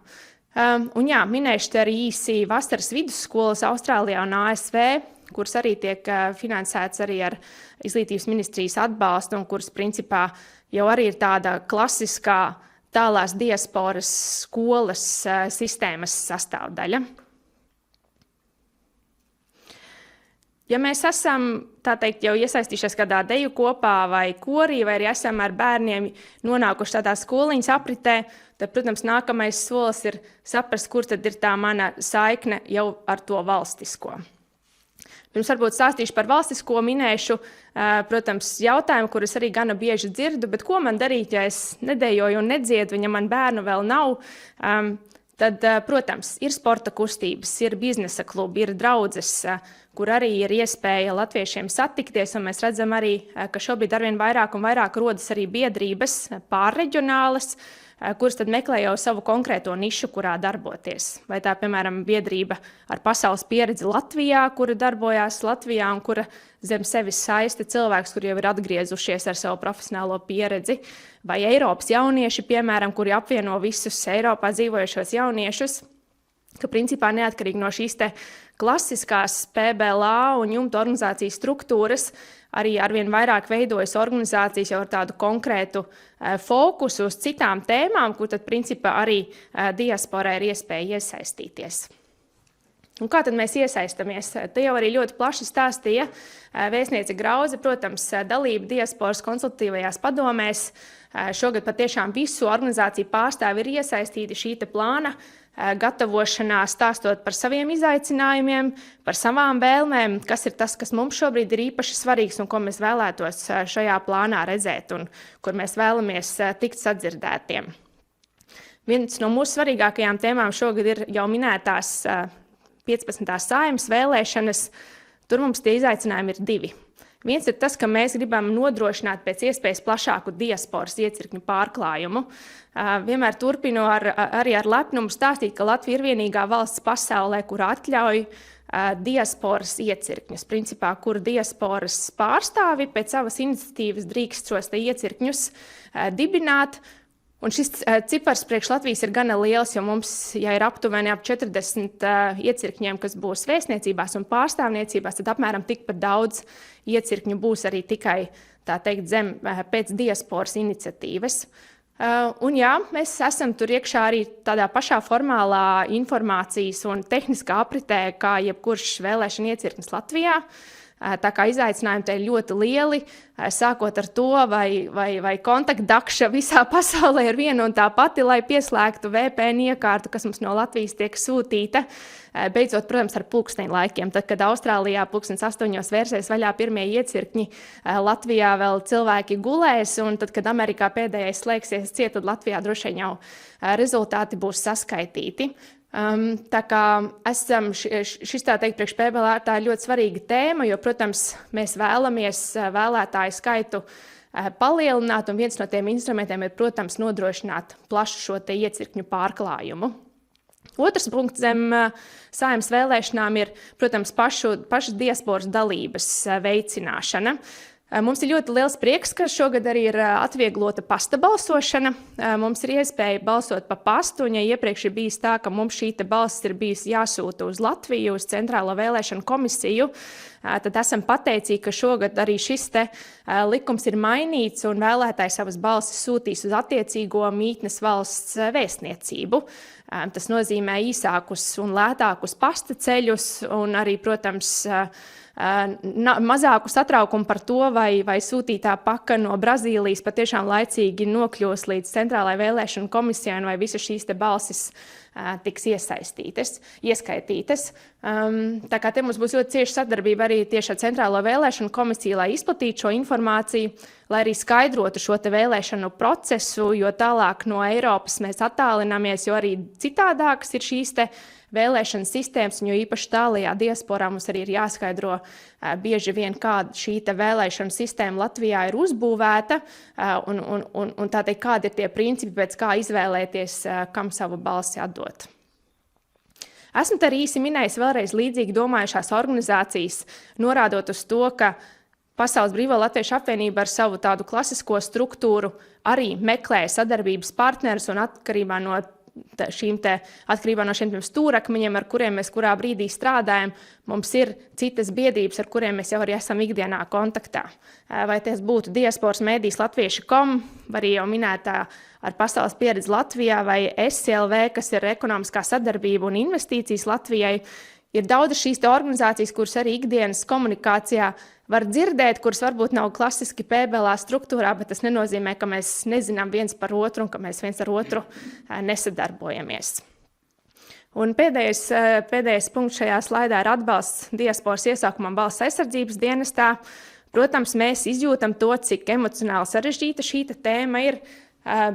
Un jā, minēšu te arī īsi vasaras vidusskolas Austrālijā un ASV, kuras arī tiek finansēts arī ar Izglītības ministrijas atbalstu un kuras principā jau arī ir tāda klasiskā tālās diasporas skolas sistēmas sastāvdaļa. Ja mēs esam, tā teikt, jau iesaistījušies kādā deju kopā vai korī, vai arī esam ar bērniem nonākuši tādā skoliņas apritē, tad, protams, nākamais solis ir saprast, kur tad ir tā mana saikne jau ar to valstisko. Pirms varbūt stāstīšu par valstisko, minēšu, protams, jautājumu, kurus arī gana bieži dzirdu, bet ko man darīt, ja es nedējoju un nedziedu, ja man bērnu vēl nav? Tad, protams, ir sporta kustības, ir biznesa klubi, ir draudzes, kur arī ir iespēja latviešiem satikties, un mēs redzam arī, ka šobrīd arvien vairāk un vairāk rodas arī biedrības pārreģionālas, kuras tad meklē jau savu konkrēto nišu, kurā darboties. Vai tā, piemēram, biedrība ar pasaules pieredzi Latvijā, kura darbojās Latvijā un kura zem sevis saista cilvēks, kuri jau ir atgriezušies ar savu profesionālo pieredzi, vai Eiropas jaunieši, piemēram, kuri apvieno visus Eiropā dzīvojušos jauniešus, ka principā neatkarīgi no šīs te klasiskās PBLA un jumta organizācijas struktūras, arī arvien vairāk veidojas organizācijas jau ar tādu konkrētu fokusu uz citām tēmām, kur tad principā arī diasporai ir iespēja iesaistīties. Un kā tad mēs iesaistamies? Te jau arī ļoti plaši stāstīja vēstniece Grauze, protams, dalība diasporas konsultatīvajās padomēs. Šogad patiešām visu organizāciju pārstāvi ir iesaistīti šī te plāna gatavošanā, stāstot par saviem izaicinājumiem, par savām vēlmēm, kas ir tas, kas mums šobrīd ir īpaši svarīgs un ko mēs vēlētos šajā plānā redzēt un kur mēs vēlamies tikt sadzirdētiem. Viens no mūsu svarīgākajām tēmām šogad ir jau minētās 15. Saeimas vēlēšanas. Tur mums tie izaicinājumi ir divi. Viens ir tas, ka mēs gribam nodrošināt pēc iespējas plašāku diasporas iecirkņu pārklājumu. Vienmēr turpinu arī ar lepnumu stāstīt, ka Latvija ir vienīgā valsts pasaulē, kur atļauj diasporas iecirkņus. Principā, kur diasporas pārstāvi pēc savas iniciatīvas drīkst šos iecirkņus dibināt. Un šis cipars priekš Latvijas ir gana liels, jo mums, ja ir aptuveni ap 40 iecirkņiem, kas būs vēstniecībās un pārstāvniecībās, tad apmēram tikpat daudz iecirkņu būs arī tikai, tā teikt, zem pēc diasporas iniciatīvas. Un jā, mēs esam tur iekšā arī tādā pašā formālā informācijas un tehniskā apritē, kā jebkurš vēlēšana iecirknis Latvijā. Tā kā izaicinājumi te ir ļoti lieli, sākot ar to, vai kontaktdakša visā pasaulē ir viena un tā pati, lai pieslēgtu VPN iekārtu, kas mums no Latvijas tiek sūtīta. Beidzot, protams, ar pulksteņa laikiem. Tad, kad Austrālijā 8:00 vērsies vaļā pirmie iecirkņi, Latvijā vēl cilvēki gulēs, un tad, kad Amerikā pēdējais slēgsies ciet, tad Latvijā droši vien jau rezultāti būs saskaitīti. Tā kā šis, tā teikt, priekš PBLA tā ir ļoti svarīga tēma, jo, protams, mēs vēlamies vēlētāju skaitu palielināt, un viens no tiem instrumentiem ir, protams, nodrošināt plašu šo te iecirkņu pārklājumu. Otrs punkts zem Saeimas vēlēšanām ir, protams, pašas diasporas dalības veicināšana. Mums ir ļoti liels prieks, ka šogad arī ir atvieglota pasta balsošana. Mums ir iespēja balsot pa pastu, un ja iepriekš ir bijis tā, ka mums šī balss ir bijis jāsūta uz Latviju, uz Centrālo vēlēšanu komisiju, tad esam pateicīgi, ka šogad arī šis likums ir mainīts, un vēlētāji savas balsis sūtīs uz attiecīgo mītnes valsts vēstniecību. Tas nozīmē īsākus un lētākus pasta ceļus, un arī, protams, mazāku satraukumu par to, vai sūtītā paka no Brazīlijas patiešām laicīgi nokļūs līdz Centrālajai vēlēšanu komisijai, vai visas šīs te balsis tiks ieskaitītas. Tā kā te mums būs ļoti cieša sadarbība arī tieši ar Centrālo vēlēšanu komisiju, lai izplatītu šo informāciju, lai arī skaidrotu šo te vēlēšanu procesu, jo tālāk no Eiropas mēs attālināmies, jo arī citādākas ir šīs te vēlēšanas sistēmas, un jo īpaši tālajā diasporā mums arī ir jāskaidro bieži vien, kāda šī vēlēšana sistēma Latvijā ir uzbūvēta, un tā teikt, kādi ir tie principi, pēc kā izvēlēties, kam savu balsi atdot. Esmu te arī īsi minējis vēlreiz līdzīgi domājušās organizācijas, norādot uz to, ka Pasaules Brīvo Latviešu apvienība ar savu tādu klasisko struktūru arī meklē sadarbības partnerus, un atkarībā no šiem stūrakmeņiem, ar kuriem mēs kurā brīdī strādājam, mums ir citas biedrības, ar kuriem mēs jau arī esam ikdienā kontaktā. Vai tas būtu diasporas mēdījis latvieši.com, vai arī jau minētā ar pasaules pieredzi Latvijā, vai SLV, kas ir ekonomiskā sadarbība un investīcijas Latvijai. Ir daudz šīs organizācijas, kuras arī ikdienas komunikācijā var dzirdēt, kuras varbūt nav klasiski PBLA struktūrā, bet tas nenozīmē, ka mēs nezinām viens par otru un ka mēs viens ar otru nesadarbojamies. Un pēdējais punkts šajā slaidā ir atbalsts diasporas iesākumam valsts aizsardzības dienestā. Protams, mēs izjūtam to, cik emocionāli sarežģīta šī tēma ir,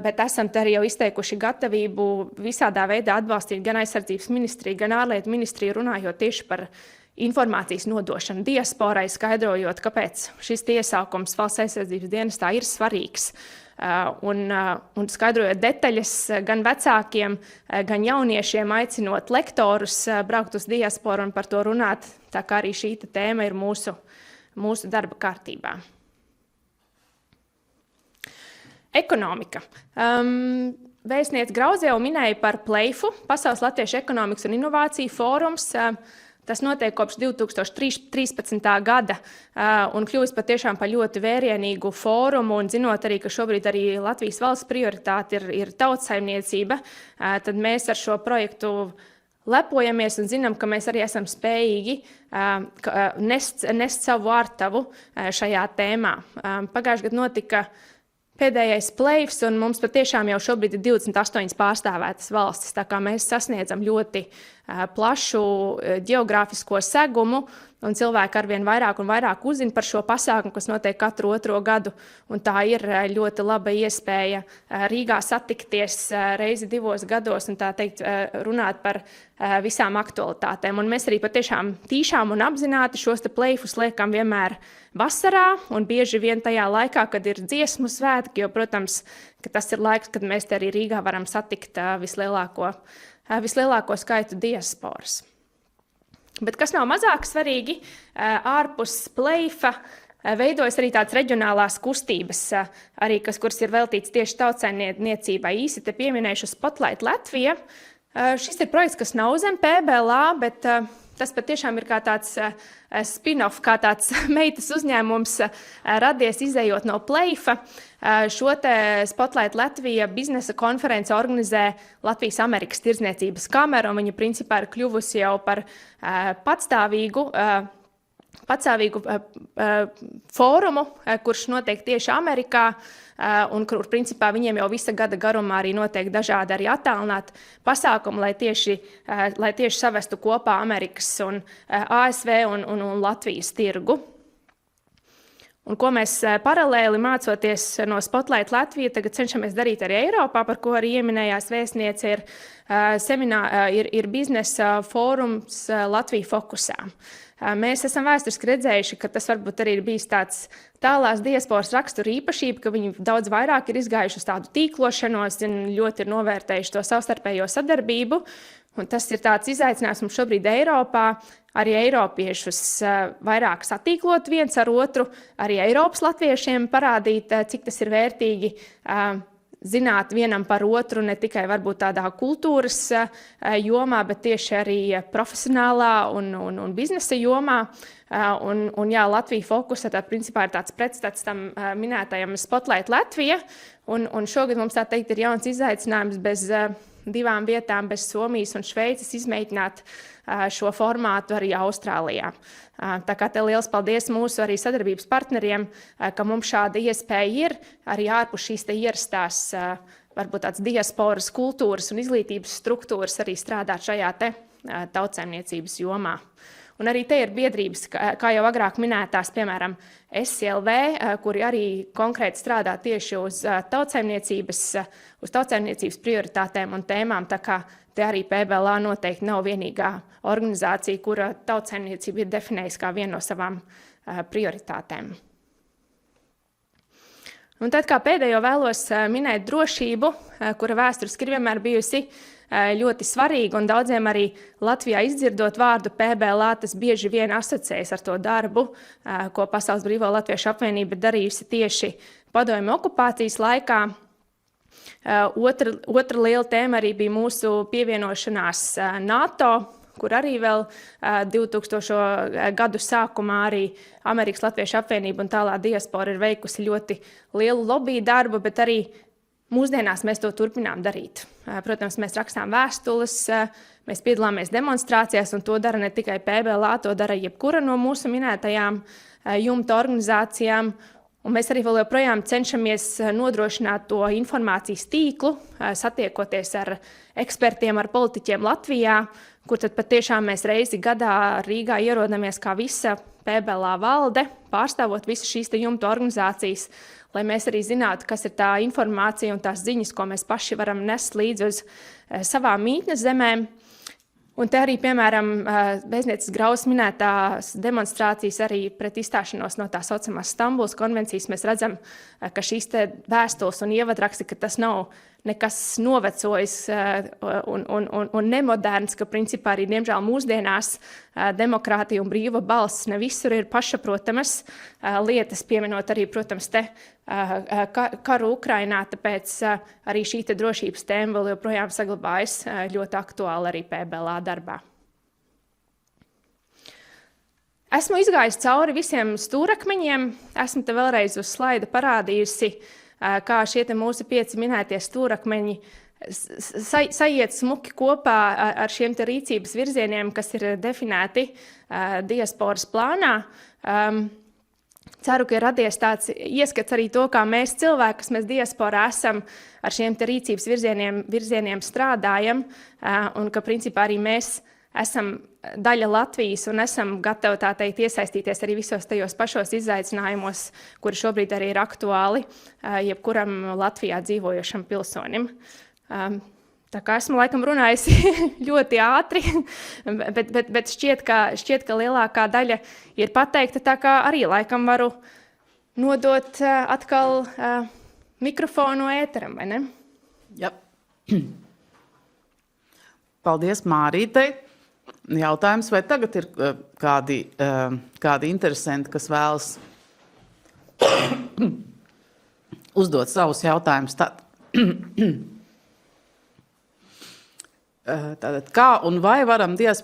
bet esam arī jau izteikuši gatavību visādā veidā atbalstīt gan aizsardzības ministriju, gan ārlietu ministriju, runājot tieši par informācijas nodošanu diasporai, skaidrojot, kāpēc šis iesākums valsts aizsardzības dienestā ir svarīgs. Un skaidrojot detaļas gan vecākiem, gan jauniešiem, aicinot lektorus braukt uz diasporu un par to runāt, tā kā arī šī tēma ir mūsu darba kārtībā. Ekonomika. Vēstniece Grauze jau minēja par PLEIFu, Pasaules Latviešu ekonomikas un inovāciju fórums. Tas notiek kopš 2013. gada un kļūst patiešām par ļoti vērienīgu fórumu. Un zinot arī, ka šobrīd arī Latvijas valsts prioritāte ir tautsaimniecība, tad mēs ar šo projektu lepojamies un zinām, ka mēs arī esam spējīgi nest savu ārtavu šajā tēmā. Pagājušajā gadā notika pēdējais PLEIFs, un mums patiešām jau šobrīd ir 28 pārstāvētas valstis, tā kā mēs sasniedzam ļoti plašu ģeogrāfisko segumu, un cilvēki arvien vairāk un vairāk uzzina par šo pasākumu, kas notiek katru otro gadu, un tā ir ļoti laba iespēja Rīgā satikties reizi 2 gados un tā teikt runāt par visām aktualitātēm. Un mēs arī patiešām tīšām un apzināti šos PLEIFus liekam vienmēr vasarā un bieži vien tajā laikā, kad ir dziesmu svētki, jo, protams, ka tas ir laiks, kad mēs te arī Rīgā varam satikt vislielāko skaitu diasporas. Bet kas nav mazāk svarīgi, ārpus PLEIFa veidojas arī tādas reģionālās kustības, arī kuras ir veltītas tieši tautsaimniecībai. Īsi te pieminēšu Spotlight Latvija. Šis ir projekts, kas nav zem PBLA, bet tas patiešām ir kā tāds spin-off, kā tāds meitas uzņēmums radies izējot no PLEIFa. Šo te Spotlight Latvija biznesa konferenci organizē Latvijas Amerikas Tirdzniecības kamera, un viņa principā ir kļuvusi jau par patstāvīgu fórumu, kurš notiek tieši Amerikā, un kur principā viņiem jau visa gada garumā arī notiek dažādi arī attālināti pasākumi, lai tieši savestu kopā Amerikas un ASV un Latvijas tirgu. Un ko mēs paralēli mācoties no Spotlight Latvija tagad cenšamies darīt arī Eiropā, par ko arī ieminējās vēstniece, ir biznesa fórums Latvija fokusā. Mēs esam vēsturiski redzējuši, ka tas varbūt arī ir bijis tāds tālās diasporas rakstura īpašība, ka viņi daudz vairāk ir izgājuši uz tādu tīklošanos un ļoti ir novērtējuši to savstarpējo sadarbību. Un tas ir tāds izaicinājums mums šobrīd Eiropā, arī eiropiešus vairāk satīklot viens ar otru, arī Eiropas latviešiem parādīt, cik tas ir vērtīgi zināt vienam par otru, ne tikai varbūt tādā kultūras jomā, bet tieši arī profesionālā un biznesa jomā. Un jā, Latvija fokusa principā ir tāds pretstats tam minētajam Spotlight Latvija, un šogad mums tā teikt ir jauns izaicinājums bez 2 vietām, bez Somijas un Šveices, izmēģināt šo formātu arī Austrālijā. Tā kā te liels paldies mūsu arī sadarbības partneriem, ka mums šāda iespēja ir arī ārpus šīs te ierastās, varbūt tāds diasporas kultūras un izglītības struktūras arī strādāt šajā te tautsaimniecības jomā. Un arī te ir biedrības, kā jau agrāk minētās, piemēram, SLV, kuri arī konkrēti strādā tieši uz tautsaimniecības prioritātēm un tēmām, tā kā te arī PBLA noteikti nav vienīgā organizācija, kura tautsaimniecība ir definējusi kā vienu no savām prioritātēm. Un tad kā pēdējo vēlos minēt drošību, kura vēsturiski ir vienmēr bijusi ļoti svarīga, un daudziem arī Latvijā izdzirdot vārdu PBLA, tas bieži vien asociējas ar to darbu, ko Pasaules Brīvo Latviešu apvienība darījusi tieši padomju okupācijas laikā. Otra liela tēma arī bija mūsu pievienošanās NATO, kur arī vēl 2000. Gadu sākumā arī Amerikas Latviešu apvienība un tālā diaspora ir veikusi ļoti lielu lobby darbu, bet arī mūsdienās mēs to turpinām darīt. Protams, mēs rakstām vēstules, mēs piedalāmies demonstrācijās, un to dara ne tikai PBLA, to dara jebkura no mūsu minētajām jumta organizācijām. Un mēs arī vēl joprojām cenšamies nodrošināt to informācijas tīklu, satiekoties ar ekspertiem, ar politiķiem Latvijā, kur tad patiešām mēs reizi gadā Rīgā ierodamies kā visa PBLA valde, pārstāvot visas šīs jumta organizācijas, lai mēs arī zinātu, kas ir tā informācija un tās ziņas, ko mēs paši varam nest līdzi uz savām mītnes zemēm. Un te arī, piemēram, vēstnieces Graus minētās demonstrācijas arī pret izstāšanos no tā saucamās Stambulas konvencijas. Mēs redzam, ka šīs te vēstules un ievadraksti, ka tas nav nekas novecojis un nemoderns, ka principā arī, diemžēl, mūsdienās demokrātija un brīva balss ne visur ir pašsaprotamas lietas, pieminot arī, protams, te karu Ukrainā, tāpēc arī šī te drošības tēma vēl joprojām saglabājas ļoti aktuāli arī PBLA darbā. Esmu izgājis cauri visiem stūrakmeņiem, esmu te vēlreiz uz slaida parādījusi, kā šie te mūsu 5 minētie stūrakmeņi saiet smuki kopā ar šiem te rīcības virzieniem, kas ir definēti diasporas plānā. Ceru, ka ir radies tāds ieskats arī to, kā mēs cilvēki, kas mēs diasporā esam, ar šiem te rīcības virzieniem strādājam, un ka principā arī mēs esam daļa Latvijas un esam gatavi, tā teikt, iesaistīties arī visos tajos pašos izaicinājumos, kuri šobrīd arī ir aktuāli jebkuram Latvijā dzīvojošam pilsonim. Tā kā esmu laikam runājusi ļoti ātri, bet šķiet, ka lielākā daļa ir pateikta, tā kā arī laikam varu nodot atkal mikrofonu ēteram, vai ne? Jā. Paldies Mārītei. Jautājums, vai tagad ir kādi interesanti, kas vēlas uzdot savus jautājumus? Tātad, kā un vai varam es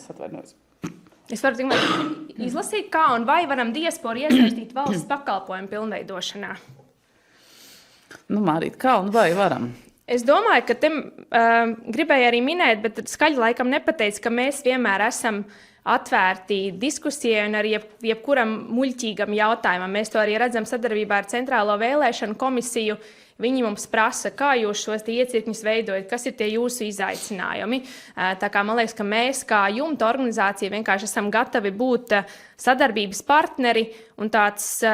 atvainojos. Es varu tikai izlasīt, kā un vai varam diasporu iesaistīt valsts pakalpojumu pilnveidošanā. Mārīt, kā un vai varam? Es domāju, ka te gribēju arī minēt, bet skaļi laikam nepateicu, ka mēs vienmēr esam atvērti diskusijai un arī jebkuram muļķīgam jautājumam. Mēs to arī redzam sadarbībā ar Centrālo vēlēšanu komisiju. Viņi mums prasa, kā jūs šos iecirkņus veidojat, kas ir tie jūsu izaicinājumi. Tā kā man liekas, ka mēs kā jumta organizācija vienkārši esam gatavi būt sadarbības partneri un tāds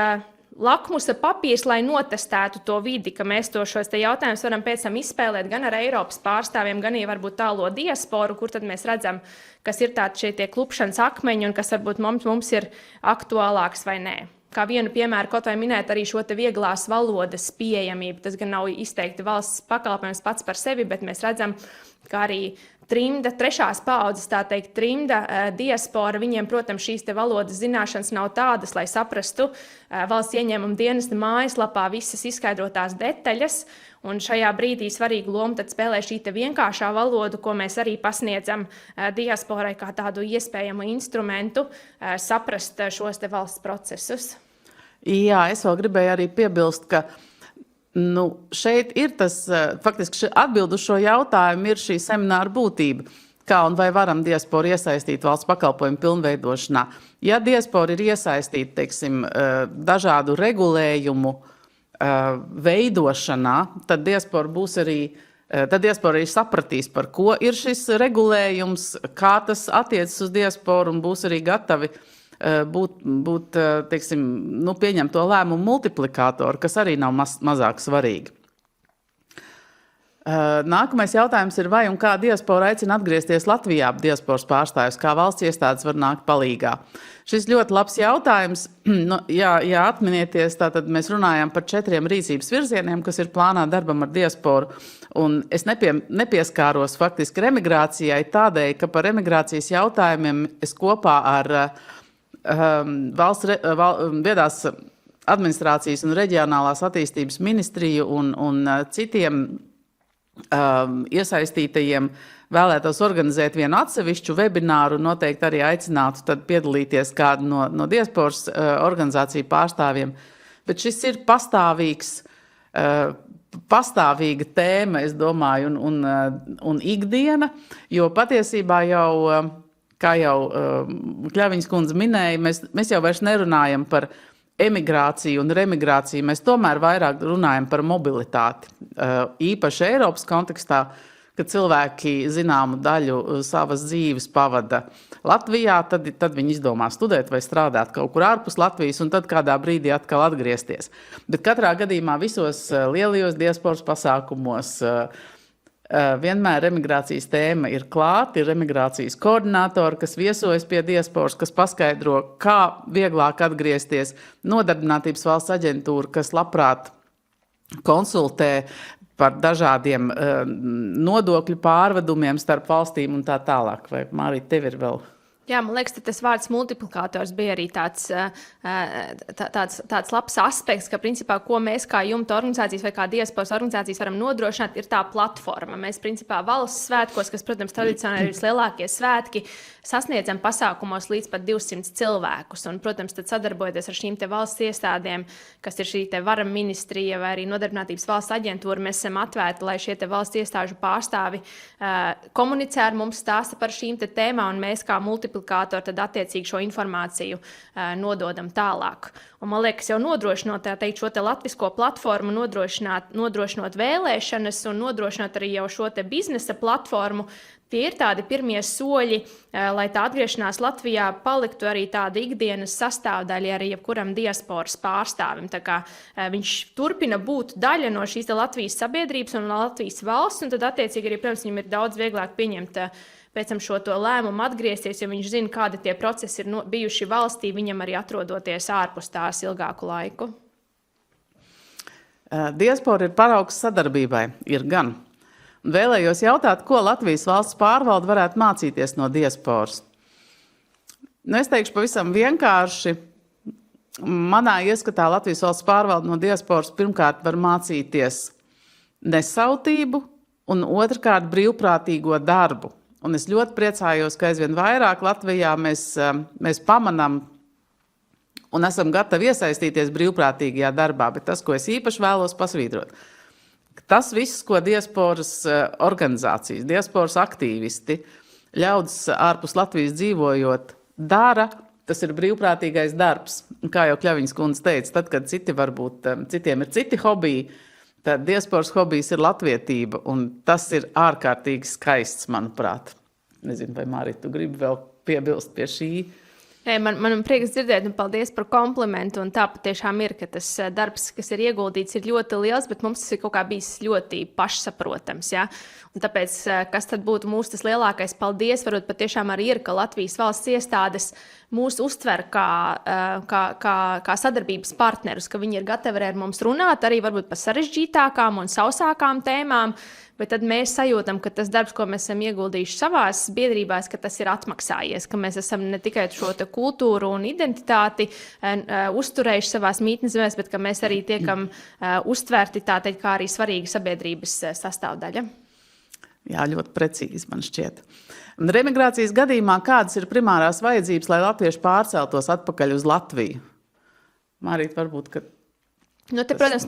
lakmusa papīrs, lai notestētu to vidi, ka mēs šos te jautājumus varam pēc tam izspēlēt gan ar Eiropas pārstāvjiem, gan arī varbūt tālo diasporu, kur tad mēs redzam, kas ir tādi šie tie klupšanas akmeņi un kas varbūt mums ir aktuālāks vai nē. Kā vienu piemēru kaut vai minēt arī šo te vieglās valodas pieejamību. Tas gan nav izteikti valsts pakalpojums pats par sevi, bet mēs redzam, ka arī trimda, 3. paaudzes, tā teikt, trimda diaspora, viņiem, protams, šīs te valodas zināšanas nav tādas, lai saprastu valsts ieņēmuma dienesta mājaslapā visas izskaidrotās detaļas, un šajā brīdī svarīgu lomu tad spēlē šī te vienkāršā valoda, ko mēs arī pasniedzam diasporai kā tādu iespējamu instrumentu saprast šos te valsts procesus. Jā, es vēl gribēju arī piebilst, ka šeit ir tas, faktiski atbild uz šo jautājumu ir šī semināra būtība. Kā un vai varam diasporu iesaistīt valsts pakalpojumu pilnveidošanā? Ja diaspora ir iesaistīta, teiksim, dažādu regulējumu veidošanā, tad diaspora arī sapratīs, par ko ir šis regulējums, kā tas attiecas uz diasporu un būs arī gatavi teiksim, pieņemt to lēmumu multiplikātoru, kas arī nav mazāk svarīgi. Nākamais jautājums ir, vai un kā diaspora aicina atgriezties Latvijā diasporas pārstāvjus, kā valsts iestādes var nākt palīgā. Šis ļoti labs jautājums. Ja atminieties, tātad mēs runājam par 4 rīcības virzieniem, kas ir plānā darbam ar diasporu, un es nepieskāros faktiski remigrācijai tādēļ, ka par remigrācijas jautājumiem es kopā ar viedās administrācijas un reģionālās attīstības ministriju un citiem iesaistītajiem vēlētos organizēt vienu atsevišķu webināru, noteikti arī aicinātu tad piedalīties kādu no diasporas organizāciju pārstāvjiem. Bet šis ir pastāvīga tēma, es domāju, un ikdiena, jo patiesībā jau kā jau Kļaviņas kundze minēja, mēs jau vairs nerunājam par emigrāciju un remigrāciju, mēs tomēr vairāk runājam par mobilitāti. Īpaši Eiropas kontekstā, kad cilvēki zināmu daļu savas dzīves pavada Latvijā, tad viņi izdomā studēt vai strādāt kaut kur ārpus Latvijas un tad kādā brīdī atkal atgriezties. Bet katrā gadījumā visos lielajos diasporas pasākumos vienmēr emigrācijas tēma ir klāta, ir emigrācijas koordinātori, kas viesojas pie diasporas, kas paskaidro, kā vieglāk atgriezties, Nodarbinātības valsts aģentūra, kas labprāt konsultē par dažādiem nodokļu pārvedumiem starp valstīm un tā tālāk. Vai, Mārija, tev ir vēl? Jā, man liekas, tas vārds multiplikators bija arī tāds labs aspekts, ka, principā, ko mēs kā jumta organizācijas vai kā diasporas organizācijas varam nodrošināt, ir tā platforma. Mēs, principā, valsts svētkos, kas, protams, tradicionāli ir vislielākie svētki, sasniedzam pasākumos līdz pat 200 cilvēkus. Un, protams, tad sadarbojoties ar šīm te valsts iestādēm, kas ir šī te vara ministrija vai arī Nodarbinātības valsts aģentūra, mēs esam atvērti, lai šie te valsts iestāžu pārstāvi komunicē ar mums, stāsta par šīm te tēmām, un mēs kā multiplikātori tad attiecīgi šo informāciju nododam tālāk. Un, man liekas, jau nodrošinot šo te latvisko platformu, nodrošinot vēlēšanas un nodrošinot arī jau šo te biznesa platformu, tie ir tādi pirmie soļi, lai tā atgriešanās Latvijā paliktu arī tāda ikdienas sastāvdaļa arī jebkuram diasporas pārstāvim. Tā kā viņš turpina būt daļa no šīs Latvijas sabiedrības un Latvijas valsts, un tad attiecīgi arī, protams, viņam ir daudz vieglāk pieņemt pēc tam šo to lēmumu atgriezties, jo viņš zina, kādi tie procesi ir bijuši valstī, viņam arī atrodoties ārpus tās ilgāku laiku. Diaspora ir paraugs sadarbībai, ir gan. Vēlējos jautāt, ko Latvijas valsts pārvalde varētu mācīties no diasporas. Es teikšu pavisam vienkārši. Manā ieskatā Latvijas valsts pārvalde no diasporas pirmkārt var mācīties nesautību un otrkārt brīvprātīgo darbu. Un es ļoti priecājos, ka aizvien vairāk Latvijā mēs pamanām un esam gatavi iesaistīties brīvprātīgajā darbā, bet tas, ko es īpaši vēlos pasvītrot, tas viss, ko diasporas organizācijas, diasporas aktīvisti, ļaudis ārpus Latvijas dzīvojot, dara, tas ir brīvprātīgais darbs. Un kā jau Kļaviņas kundze teica, tad, kad citiem ir citi hobiji, tad diasporas hobijs ir latvietība, un tas ir ārkārtīgi skaists, manuprāt. Nezinu, vai Mārija, tu gribi vēl piebilst pie šī? Man prieks dzirdēt, un paldies par komplimentu. Un tā patiešām ir, ka tas darbs, kas ir ieguldīts, ir ļoti liels, bet mums tas ir kaut kā bijis ļoti pašsaprotams. Ja? Un tāpēc, kas tad būtu mūsu tas lielākais paldies, varbūt patiešām arī ir, ka Latvijas valsts iestādes mūs uztver kā sadarbības partnerus, ka viņi ir gatavi ar mums runāt arī varbūt par sarežģītākām un sausākām tēmām, bet tad mēs sajūtam, ka tas darbs, ko mēs esam ieguldījuši savās biedrībās, ka tas ir atmaksājies, ka mēs esam ne tikai šo te kultūru un identitāti uzturējuši savās mītnes zemēs, bet ka mēs arī tiekam uztverti tā teikt, kā arī svarīga sabiedrības sastāvdaļa. Jā, ļoti precīzi man šķiet. Un remigrācijas gadījumā kādas ir primārās vajadzības, lai latvieši pārceltos atpakaļ uz Latviju? Mārīt, varbūt, ka Protams,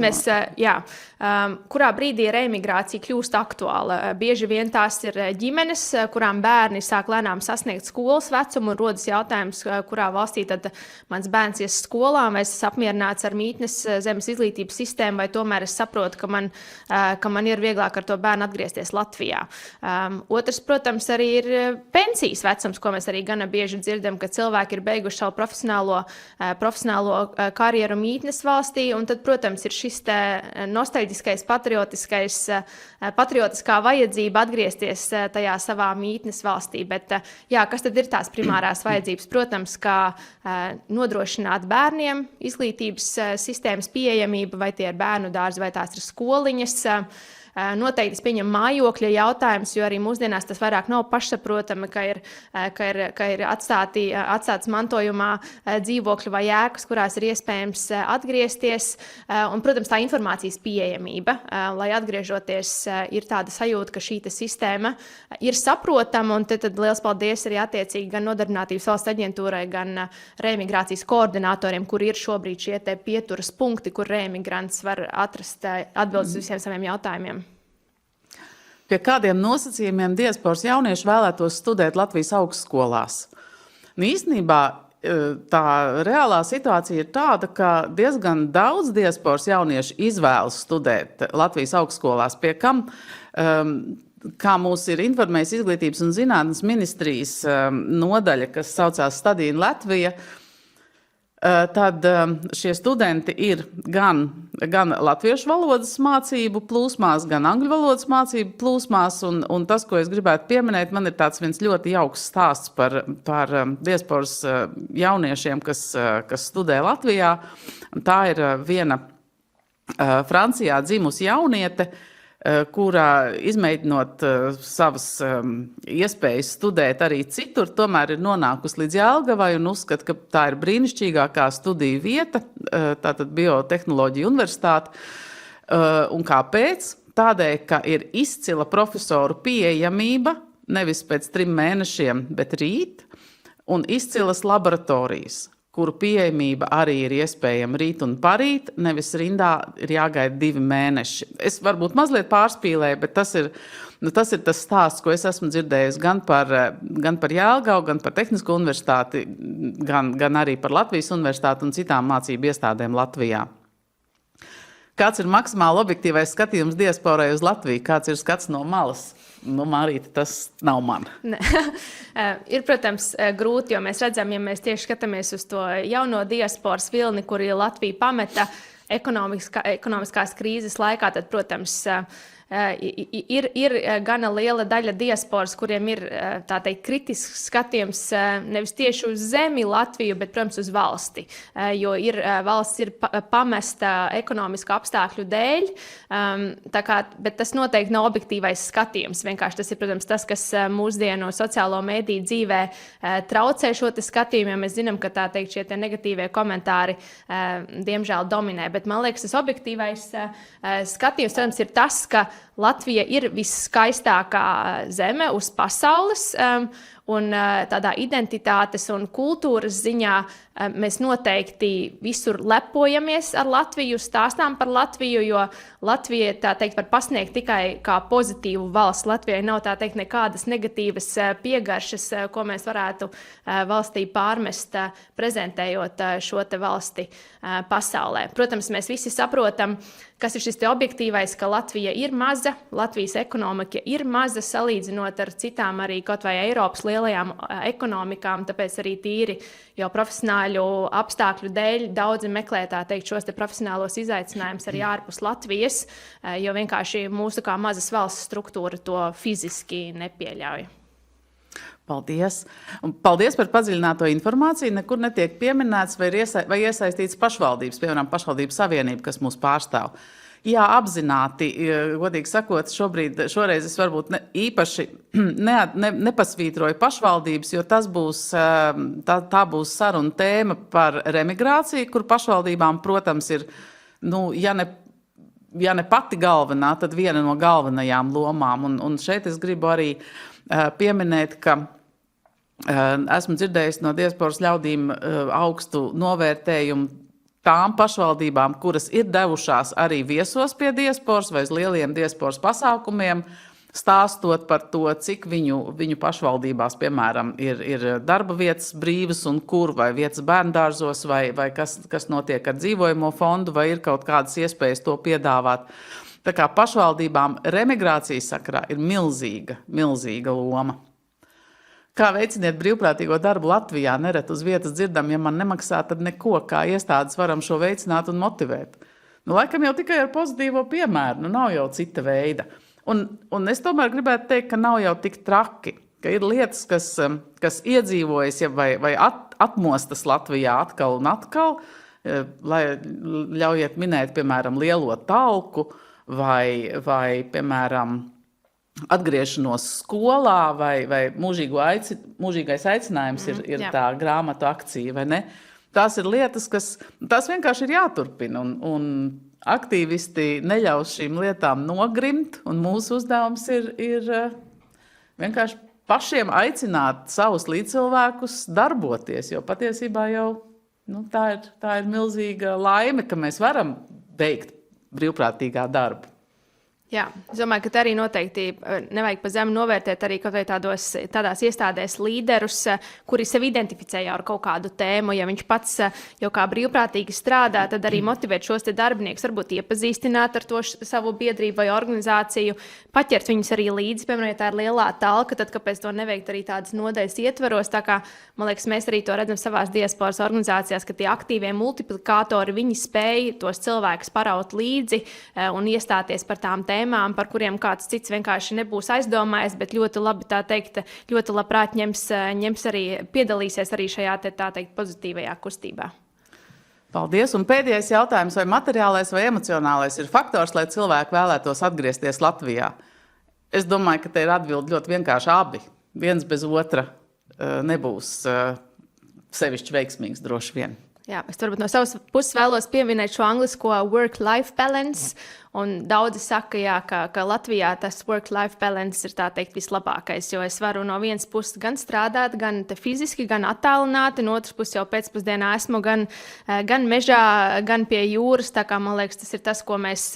kurā brīdī reemigrācija kļūst aktuāla. Bieži vien tās ir ģimenes, kurām bērni sāk lēnām sasniegt skolas vecumu, un rodas jautājums, kurā valstī tad mans bērns ies skolā, vai es esmu apmierināts ar mītnes zemes izglītības sistēmu, vai tomēr es saprotu, ka man ir vieglāk ar to bērnu atgriezties Latvijā. Otrs, protams, arī ir pensijas vecums, ko mēs arī gana bieži dzirdam, ka cilvēki ir beiguši savu profesionālo karjeru mītnes valstī, un tad, protams, ir šis nostalģiskais, patriotiskā vajadzība atgriezties tajā savā mītnes valstī. Bet, kas tad ir tās primārās vajadzības? Protams, kā nodrošināt bērniem izglītības sistēmas pieejamību, vai tie ir bērnu dārzi, vai tās ir skoliņas. Noteikti es pieņemu mājokļa jautājums, jo arī mūsdienās tas vairāk nav pašsaprotami, ka ir atstāts mantojumā dzīvokļi vai ēkas, kurās ir iespējams atgriezties. Un, protams, tā informācijas pieejamība, lai atgriežoties, ir tāda sajūta, ka šī sistēma ir saprotama. Un tad liels paldies arī attiecīgi gan Nodarbinātības valsts aģentūrai, gan reemigrācijas koordinatoriem, kur ir šobrīd šie pieturas punkti, kur reemigrants var atrast atbildes visiem saviem jautājumiem. pie kādiem nosacījumiem diasporas jaunieši vēlētos studēt Latvijas augstskolās. Īstenībā tā reālā situācija ir tāda, ka diezgan daudz diasporas jauniešu izvēlas studēt Latvijas augstskolās, pie kam, kā mūs ir informējis Izglītības un zinātnes ministrijas nodaļa, kas saucās Study in Latvia, tad šie studenti ir gan latviešu valodas mācību plūsmās, gan angļu valodas mācību plūsmās, un tas, ko es gribētu pieminēt, man ir tāds viens ļoti jauks stāsts par diasporas jauniešiem, kas studē Latvijā. Tā ir viena Francijā dzimusi jauniete, kura izmēģinot savas iespējas studēt arī citur, tomēr ir nonākusi līdz Jelgavai un uzskata, ka tā ir brīnišķīgākā studiju vieta, tātad biotehnoloģija universitāte. Un kāpēc? Tādēļ, ka ir izcila profesoru pieejamība, nevis pēc 3 mēnešiem, bet rīt, un izcilas laboratorijas, kuru pieejamība arī ir iespējama rīt un parīt, nevis rindā ir jāgaida 2 mēneši. Es varbūt mazliet pārspīlēju, bet tas ir tas stāsts, ko es esmu dzirdējis gan par Jelgavu, gan par Tehnisko universitāti, gan arī par Latvijas universitāti un citām mācību iestādēm Latvijā. Kāds ir maksimāli objektīvais skatījums diasporai uz Latviju? Kāds ir skats no malas? Marīta, tas nav man. Ir, protams, grūti, jo mēs redzam, ja mēs tieši skatāmies uz to jauno diasporas vilni, kuri Latvija pameta ekonomiskās krīzes laikā, tad, protams, ir gana liela daļa diasporas, kuriem ir tā teikt kritisks skatījums nevis tieši uz zemi Latviju, bet, protams, uz valsti, jo valsts ir pamesta ekonomiska apstākļu dēļ, bet tas noteikti nav objektīvais skatījums. Vienkārši tas ir, protams, tas, kas mūsdienu sociālo mediju dzīvē traucē šo te skatījumu, jo mēs zinām, ka tā teikt šie te negatīvie komentāri diemžēl dominē. Bet man liekas, tas objektīvais skatījums, protams, ir tas, ka Latvija ir visskaistākā zeme uz pasaules, un tādā identitātes un kultūras ziņā mēs noteikti visur lepojamies ar Latviju, stāstām par Latviju, jo Latvija, tā teikt, var pasniegt tikai kā pozitīvu valsts. Latvijai nav, tā teikt, nekādas negatīvas piegaršas, ko mēs varētu valstī pārmest, prezentējot šo te valsti pasaulē. Protams, mēs visi saprotam, kas ir šis te objektīvais, ka Latvija ir maza, Latvijas ekonomika ir maza salīdzinot ar citām arī kaut vai Eiropas lielajām ekonomikām, tāpēc arī tīri jau profesionāļu apstākļu dēļ daudzi meklē, tā teikt, šos te profesionālos izaicinājumus arī ārpus Latvijas, jo vienkārši mūsu kā mazas valsts struktūra to fiziski nepieļauj. Paldies. Un paldies par padziļināto informāciju. Nekur netiek pieminēts vai iesaistīts pašvaldības, piemēram, pašvaldības savienība, kas mūs pārstāv. Jā, apzināti, godīgi sakot, šoreiz es varbūt īpaši nepasvītroju pašvaldības, jo tā būs saruna tēma par remigrāciju, kur pašvaldībām, protams, ir, ja ne pati galvenā, tad viena no galvenajām lomām. Un šeit es gribu arī pieminēt, ka esmu dzirdējis no diasporas ļaudīm augstu novērtējumu tām pašvaldībām, kuras ir devušās arī viesos pie diasporas vai uz lieliem diasporas pasākumiem, stāstot par to, cik viņu pašvaldībās, piemēram, ir darba vietas brīvas un kur, vai vietas bērndārzos, vai kas notiek ar dzīvojamo fondu, vai ir kaut kādas iespējas to piedāvāt. Tā kā pašvaldībām remigrācijas sakarā ir milzīga loma. Kā veiciniet brīvprātīgo darbu Latvijā? Nereti uz vietas dzirdam, ja man nemaksā, tad neko, kā iestādes varam šo veicināt un motivēt. Laikam jau tikai ar pozitīvo piemēru, nav jau cita veida. Un es tomēr gribētu teikt, ka nav jau tik traki, ka ir lietas, kas iedzīvojas vai atmostas Latvijā atkal un atkal, lai ļaujiet minēt, piemēram, lielo talku vai piemēram, atgriešanos skolā vai mūžīgais aicinājums ir tā grāmatu akcija, vai ne? Tās ir lietas, tās vienkārši ir jāturpina, un aktīvisti neļaus šīm lietām nogrimt, un mūsu uzdevums ir vienkārši pašiem aicināt savus līdzcilvēkus darboties, jo patiesībā jau tā ir milzīga laime, ka mēs varam veikt brīvprātīgā darbu. Jā, es domāju, ka te arī noteikti nevajag pa zemu novērtēt arī kaut vai tādās iestādēs līderus, kuri sevi identificē jau ar kaut kādu tēmu. Ja viņš pats jau kā brīvprātīgi strādā, tad arī motivēt šos te darbiniekus, varbūt iepazīstināt ar to savu biedrību vai organizāciju, paķert viņus arī līdzi, piemēram, ja tā ir lielā talka, tad kāpēc to neveikt arī tādas nodaļas ietvaros. Tā kā, man liekas, mēs arī to redzam savās diasporas organizācijās, ka tie aktīvie multiplikātori, viņi spēj tos cilvēkus paraut līdzi un iestāties par tām tēmām, par kuriem kāds cits vienkārši nebūs aizdomājies, bet ļoti labi, tā teikt, ļoti labprāt ņems arī, piedalīsies arī šajā tā teikt pozitīvajā kustībā. Paldies. Un pēdējais jautājums, vai materiālais vai emocionālais ir faktors, lai cilvēki vēlētos atgriezties Latvijā? Es domāju, ka te ir atbildi ļoti vienkārši abi. Viens bez otra nebūs sevišķi veiksmīgs droši vien. Jā, es varbūt no savas puses vēlos pieminēt šo anglisko work-life balance. Un daudzi saka, jā, ka Latvijā tas work-life balance ir tā teikt vislabākais, jo es varu no vienas puses gan strādāt, gan te fiziski, gan attālināti, no otras puses jau pēcpusdienā esmu gan mežā, gan pie jūras. Tā kā man liekas, tas ir tas, ko mēs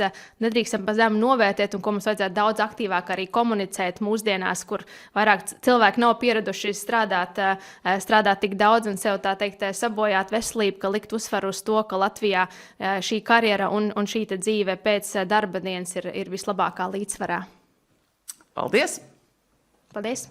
nedrīkstam pa zemu novērtēt un ko mums vajadzētu daudz aktīvāk arī komunicēt mūsdienās, kur vairāk cilvēki nav pieraduši strādāt tik daudz un sev tā teikt sabojāt veselību, ka likt uzsvaru uz to, ka Latvijā šī karjera un šī dzīve pēc darba dienas ir vislabākā līdzsvarā. Paldies! Paldies!